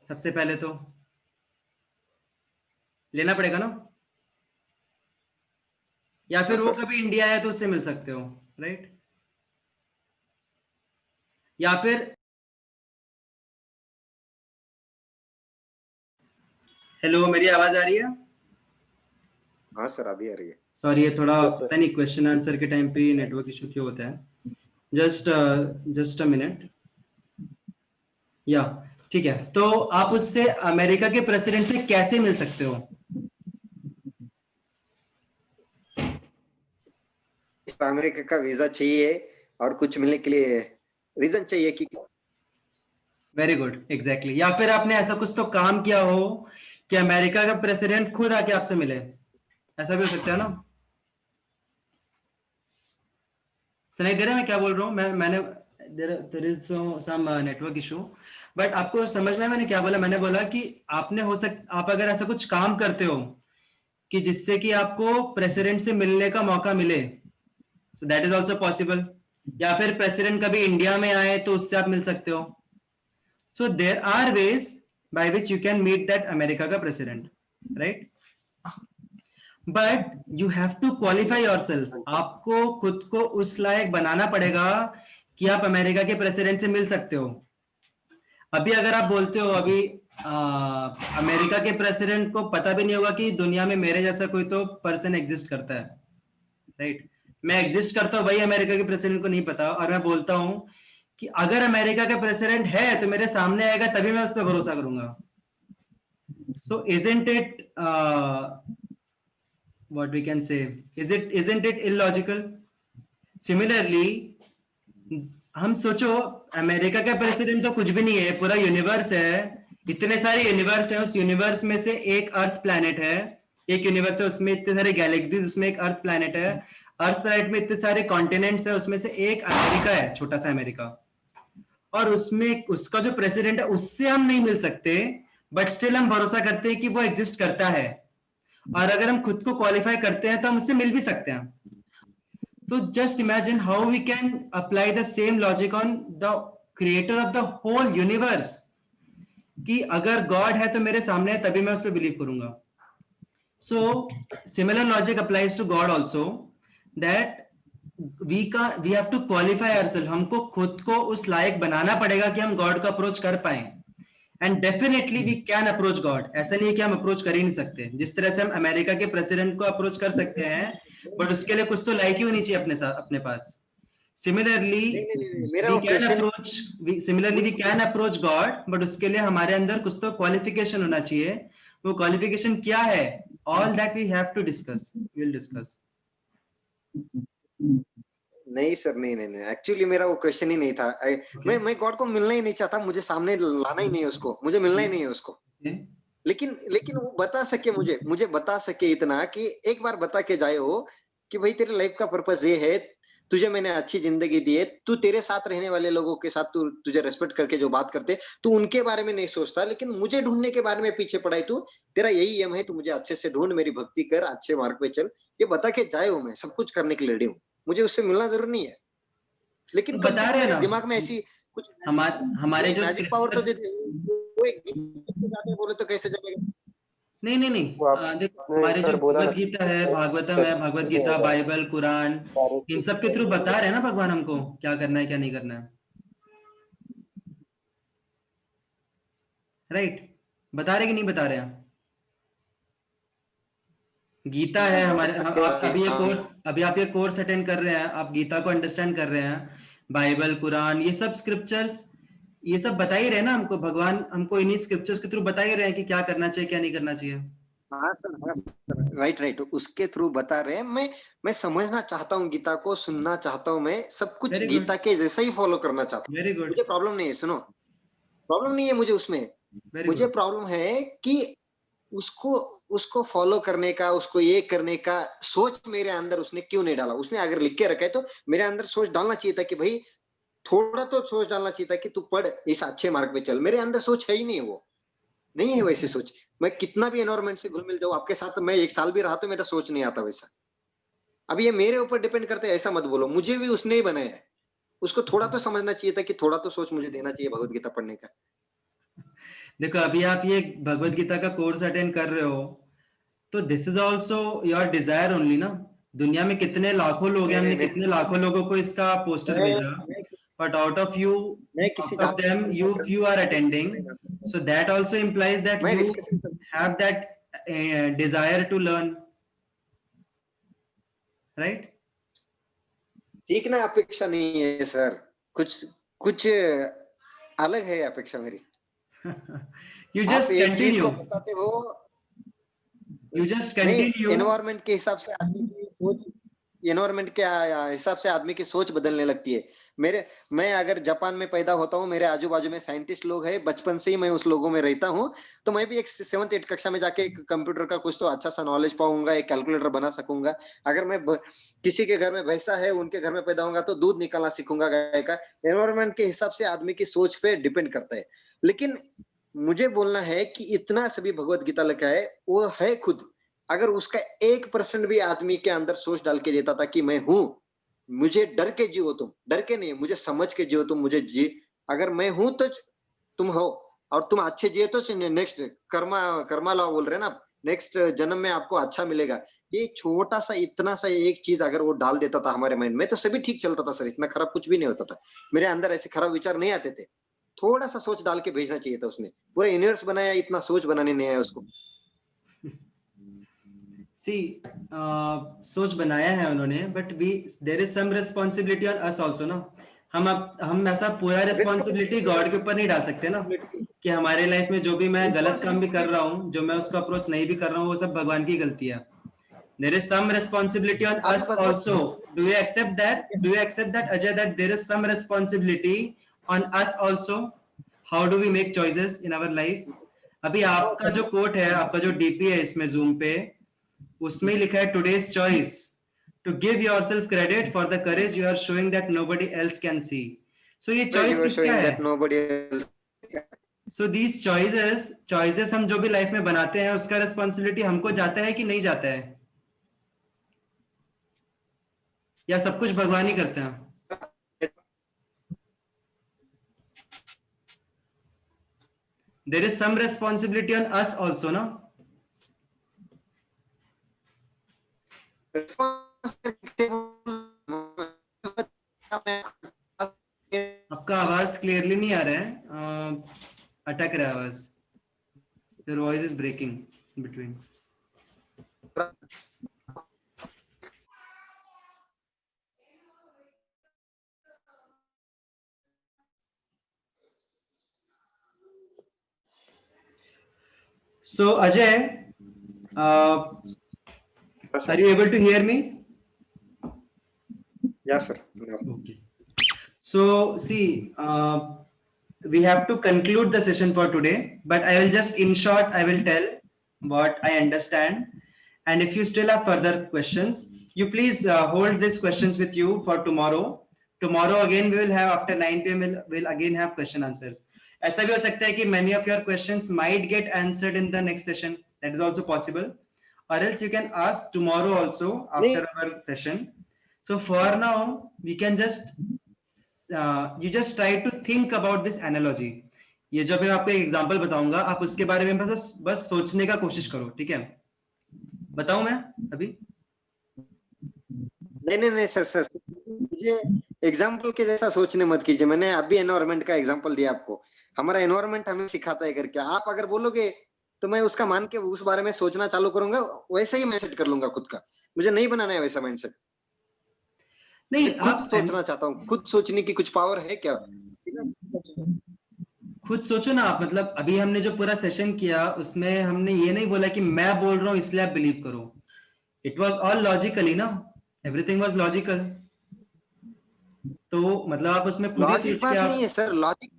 सबसे पहले तो लेना पड़ेगा ना, या फिर वो कभी इंडिया है तो उससे मिल सकते हो, राइट? या फिर हेलो, मेरी आवाज आ रही है? हाँ सर अभी आ रही है। सॉरी, ये थोड़ा पता नहीं क्वेश्चन आंसर के टाइम पे नेटवर्क इशू क्यों होता है। Just a minute. या ठीक है, तो आप उससे अमेरिका के प्रेसिडेंट से कैसे मिल सकते हो? अमेरिका का वीजा चाहिए और कुछ मिलने के लिए रीजन चाहिए कि। Very good, exactly. या फिर आपने ऐसा कुछ तो काम किया हो कि अमेरिका का प्रेसिडेंट खुद आके आपसे मिले, ऐसा भी हो सकता है ना? सुनाई दे रहा है मैं क्या बोल रहा हूँ? मैंने there is some network issue, but आपको समझ में मैंने क्या बोला? मैंने बोला कि आप अगर ऐसा कुछ काम करते हो कि जिससे कि आपको प्रेसिडेंट से मिलने का मौका मिले, so that is also possible। या फिर प्रेसिडेंट कभी इंडिया में आए तो उससे आप मिल सकते हो। So there are ways by which you can meet that America का president, right? But you have to qualify yourself। आपको खुद को उस लायक बनाना पड़ेगा कि आप अमेरिका के प्रेसिडेंट से मिल सकते हो। अभी अगर आप बोलते हो अभी अमेरिका के प्रेसिडेंट को पता भी नहीं होगा कि दुनिया में मेरे जैसा कोई तो पर्सन एग्जिस्ट करता है, राइट? मैं एग्जिस्ट करता हूँ, वही अमेरिका के प्रेसिडेंट को नहीं पता, और मैं बोलता हूँ कि अगर अमेरिका का प्रेसिडेंट है तो मेरे सामने आएगा तभी मैं उस पर भरोसा करूंगा। सो isn't it what we can say, isn't it illogical? Similarly, हम सोचो अमेरिका का प्रेसिडेंट तो कुछ भी नहीं है, पूरा यूनिवर्स है, इतने सारे यूनिवर्स हैं, उस यूनिवर्स में से एक अर्थ प्लैनेट है, एक यूनिवर्स है उसमें इतने सारे गैलेक्सीज, उसमें एक अर्थ प्लैनेट है, अर्थ प्लैनेट में इतने सारे कॉन्टिनेंट्स है, उसमें से एक अमेरिका है, छोटा सा अमेरिका, और उसमें उसका जो प्रेसिडेंट है उससे हम नहीं मिल सकते, बट स्टिल हम भरोसा करते हैं कि वो एग्जिस्ट करता है, और अगर हम खुद को क्वालिफाई करते हैं तो हम उससे मिल भी सकते हैं। तो just imagine how we can apply the same logic on the creator of the whole universe, कि अगर गॉड है तो मेरे सामने है तभी मैं उस पर बिलीव करूंगा। So similar logic applies to God also, that we have to qualify ourselves. हमको खुद को उस लायक बनाना पड़ेगा कि हम गॉड को अप्रोच कर पाए. And definitely we can approach God. ऐसा नहीं है कि हम अप्रोच कर ही नहीं सकते. जिस तरह से हम अमेरिका के प्रेसिडेंट को अप्रोच कर सकते हैं, बट उसके लिए कुछ तो लायक ही होनी चाहिए अपने साथ, अपने पास. Similarly, we can approach God, but उसके लिए हमारे अंदर कुछ तो क्वालिफिकेशन होना चाहिए. वो क्वालिफिकेशन क्या है? All that we have to discuss. We'll discuss. नहीं सर, नहीं एक्चुअली मेरा वो क्वेश्चन ही नहीं था. मैं गॉड को मिलना ही नहीं चाहता, मुझे सामने लाना ही नहीं है उसको, मुझे मिलना ही नहीं है उसको. लेकिन वो बता सके, मुझे बता सके इतना कि एक बार बता के जाए हो कि भाई तेरे लाइफ का पर्पस ये है, तुझे मैंने अच्छी जिंदगी दी है, तू तेरे साथ रहने वाले लोगों के साथ तुझे रेस्पेक्ट करके जो बात करते, तू उनके बारे में नहीं सोचता, लेकिन मुझे ढूंढने के बारे में पीछे पड़ा है तू. तेरा यही एम है, तू मुझे अच्छे से ढूंढ, मेरी भक्ति कर, अच्छे मार्ग पे चल. ये बता के जाए हो, मैं सब कुछ करने के लिए रेडी हूँ. मुझे उससे मिलना जरूर नहीं है, लेकिन तो बता रहे हैं ना, दिमाग में ऐसी कुछ हमारे जो मैजिक पावर तो बोले तो कैसे चलेगा? नहीं. देखो, हमारे जो भगवत गीता है, भागवतम है, भगवत गीता, बाइबल, कुरान, इन सब के थ्रू बता रहे हैं ना भगवान हमको क्या करना है, क्या नहीं करना है. राइट? बता रहे कि नहीं बता रहे हैं? गीता है हमारे. अभी आप ये कोर्स अटेंड कर रहे हैं, आप गीता को अंडरस्टैंड कर रहे हैं. बाइबल, कुरान, ये सब स्क्रिप्चर्स, ये सब बता ही रहे ना हमको. भगवान हमको इन्हीं स्क्रिप्चर्स के थ्रू बता ही रहे हैं कि क्या करना चाहिए, क्या नहीं करना चाहिए. हाँ सर, राइट. उसके थ्रू बता रहे हैं. मैं समझना चाहता हूँ गीता को, सुनना चाहता हूँ, मैं सब कुछ गीता के जैसा ही फॉलो करना चाहता हूँ. Very good. मुझे प्रॉब्लम नहीं है, सुनो, प्रॉब्लम नहीं है मुझे उसमें. मुझे प्रॉब्लम है कि उसको फॉलो करने का, उसको ये करने का सोच मेरे अंदर उसने क्यों नहीं डाला. उसने अगर लिख के रखा है तो मेरे अंदर सोच डालना चाहिए था कि भाई थोड़ा तो सोच डालना चाहिए था कि तू पढ़, इस अच्छे मार्ग पे चल. मेरे अंदर सोच है ही नहीं, वो नहीं है वैसी सोच. मैं कितना भी एनवायरमेंट से घुल मिल जाऊं, आपके साथ मैं 1 साल भी रहा तो मेरा सोच नहीं आता वैसा. अब ये मेरे ऊपर डिपेंड करता है, ऐसा मत बोलो. मुझे भी उसने ही बनाया है. उसको थोड़ा तो समझना चाहिए था कि थोड़ा तो सोच मुझे देना चाहिए भगवत गीता पढ़ने का. देखो, अभी आप ये भगवत गीता का कोर्स अटेंड कर रहे हो, तो this is also your desire only ना. दुनिया में कितने लाखों लोग हैं, हमने कितने लाखों लोगों को इसका पोस्टर भेजा, but out of them you are attending, so that also implies that you have that desire to learn, right? सीखना अपेक्षा नहीं है सर, कुछ अलग है अपेक्षा मेरी. You just continue. बताते हो, you just continue. एनवायरमेंट के हिसाब से आदमी की सोच बदलने लगती है. मैं अगर जापान में पैदा होता हूँ, मेरे आजू बाजू में साइंटिस्ट लोग हैं, बचपन से ही मैं उस लोगों में रहता हूँ, तो मैं भी एक 7th 8th कक्षा में जाके कंप्यूटर का कुछ तो अच्छा सा नॉलेज पाऊंगा, एक कैलकुलेटर बना सकूंगा. अगर मैं किसी के घर में भैंसा है, उनके घर में पैदा होगा तो दूध निकालना सीखूंगा गाय का. एनवायरमेंट के हिसाब से आदमी की सोच पे डिपेंड करता है. लेकिन मुझे बोलना है कि इतना सभी भगवत गीता लिखा है, वो है खुद. अगर उसका 1% भी आदमी के अंदर सोच डाल के देता था कि मैं हूं, मुझे डर के जियो, तुम डर के नहीं, मुझे समझ के जियो, तुम मुझे जी. अगर मैं हूं तो तुम हो, और तुम अच्छे जिए तो नेक्स्ट कर्मा लॉ बोल रहे हैं ना, नेक्स्ट जन्म में आपको अच्छा मिलेगा. ये छोटा सा, इतना सा एक चीज अगर वो डाल देता था हमारे माइंड में, तो सभी ठीक चलता था सर. इतना खराब कुछ भी नहीं होता था. मेरे अंदर ऐसे खराब विचार नहीं आते थे. थोड़ा सा सोच डाल के भेजना चाहिए था. उसने पूरा यूनिवर्स बनाया, इतना सोच बनाने नहीं आया उसको. सोच बनाया है उन्होंने, but there is some responsibility on us also ना. हम ऐसा पूरा रिस्पॉन्सिबिलिटी गॉड के ऊपर नहीं डाल सकते ना, कि हमारे लाइफ में जो भी मैं गलत काम भी कर रहा हूँ, जो मैं उसको अप्रोच नहीं भी कर रहा हूँ, वो सब भगवान की गलती है. There is some responsibility on us also. Do you accept that Ajay, that there is some responsibility on us also? How do we make choices in our life? अभी आपका जो कोट है, आपका जो डीपी है इसमें जूम पे, उसमें लिखा है today's choice to give yourself credit for the courage you are showing that nobody else can see. So ये choice क्या है? So these choices हम जो भी लाइफ में बनाते हैं, उसका रिस्पॉन्सिबिलिटी हमको जाता है कि नहीं जाता है, या सब कुछ भगवान ही करते हैं? There is some responsibility on us also, no? आपका आवाज क्लियरली नहीं आ रहा है, अटक रहा है आवाज. Your voice is breaking in between. So Ajay, are you able to hear me? Yes, sir. Okay. So see, we have to conclude the session for today, but I will just in short, I will tell what I understand. And if you still have further questions, you please hold these questions with you for tomorrow. Tomorrow again, we will have after 9 p.m. we'll again have question answers. ऐसा भी हो सकता है कि many of your questions might get answered in the next session. That is also possible. Or else you can ask tomorrow also after our session. So for now, we can just you just try to think about this analogy. ये जो मैं आपको एक example बताऊंगा, आप उसके बारे में बस सोचने का कोशिश करो, ठीक है? बताऊं मैं अभी? नहीं सर, मुझे एग्जाम्पल के जैसा सोचने मत कीजिए. मैंने अभी एनवायरमेंट का एग्जाम्पल दिया आपको. हमारा एनवायरमेंट हमें सिखाता है करके. आप अगर बोलोगे तो मैं उसका मान के उस बारे में सोचना चालू करूंगा, वैसे ही मैं सेट कर लूंगा खुद का. मुझे नहीं बनाना है वैसा माइंडसेट. नहीं, खुद सोचना चाहता हूँ. खुद सोचने की कुछ पावर है क्या? खुद सोचो ना आप. मतलब अभी हमने जो पूरा सेशन किया उसमें हमने ये नहीं बोला कि मैं बोल रहा हूँ इसलिए आप बिलीव करो. इट वाज ऑल लॉजिकली ना, एवरीथिंग वाज लॉजिकल. तो मतलब आप उसमें खुद ही लॉजिक सोच बात के नहीं है सर. लॉजिक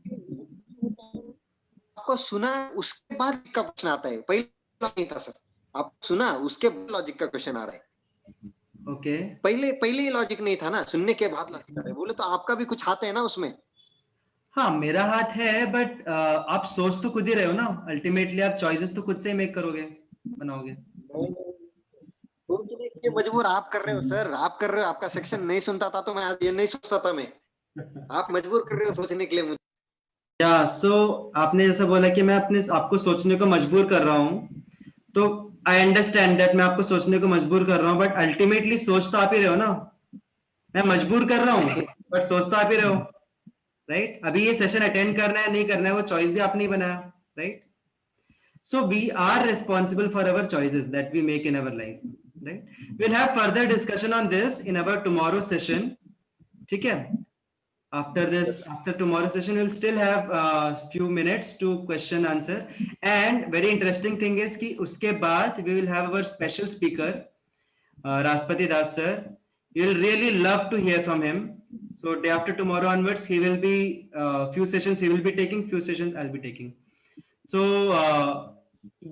आपको सुना उसके बाद का क्वेश्चन आता है. पहले नहीं था सर. आप सुना उसके बाद लॉजिक का क्वेश्चन आ रहा है. ओके. पहले ही लॉजिक नहीं था ना, सुनने के बाद लॉजिक आ रहा है. बोले तो आपका भी कुछ हाथ है ना उसमें. हाँ, मेरा हाथ है, बट आप सोच तो खुद ही रहे हो ना. अल्टीमेटली आप चॉइसेस तो खुद से मेक करोगे, बनाओगे. सोचने के मजबूर आप कर रहे हो सर. आप कर रहे हो. आपका सेक्शन नहीं सुनता था तो मैं आज ये नहीं सोचता था मैं. आप मजबूर कर रहे हो सोचने के लिए मुझे. या सो आपने जैसा बोला कि मैं आपको सोचने को मजबूर कर रहा हूँ, तो आई अंडरस्टैंड दैट मैं आपको सोचने को मजबूर कर रहा हूँ, बट अल्टीमेटली सोच तो आप ही रहे हो ना. मैं मजबूर कर रहा हूँ बट सोच तो आप ही रहे हो, राइट? अभी ये सेशन अटेंड करना है नहीं करना है वो चॉइस भी आपने ही बनाया, right? So we are responsible for our choices that we make in our life, right? We'll have further discussion on this in our tomorrow session. ठीक है? After this, after tomorrow session, we'll still have a few minutes to question answer. And very interesting thing is कि उसके बाद we will have our special speaker, Raspati Das sir. You'll really love to hear from him. So day after tomorrow onwards, he will be few sessions he will be taking, few sessions I'll be taking. So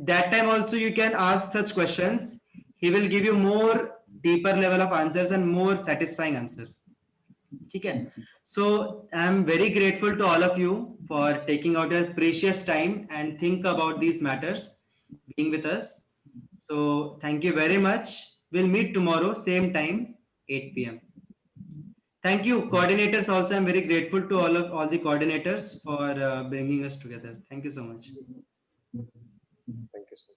that time also you can ask such questions. He will give you more deeper level of answers and more satisfying answers. ठीक है? So I am very grateful to all of you for taking out your precious time and think about these matters, being with us. So thank you very much. We'll meet tomorrow, same time, 8 p.m. Thank you, coordinators. Also, I'm very grateful to all the coordinators for bringing us together. Thank you so much. Thank you, sir.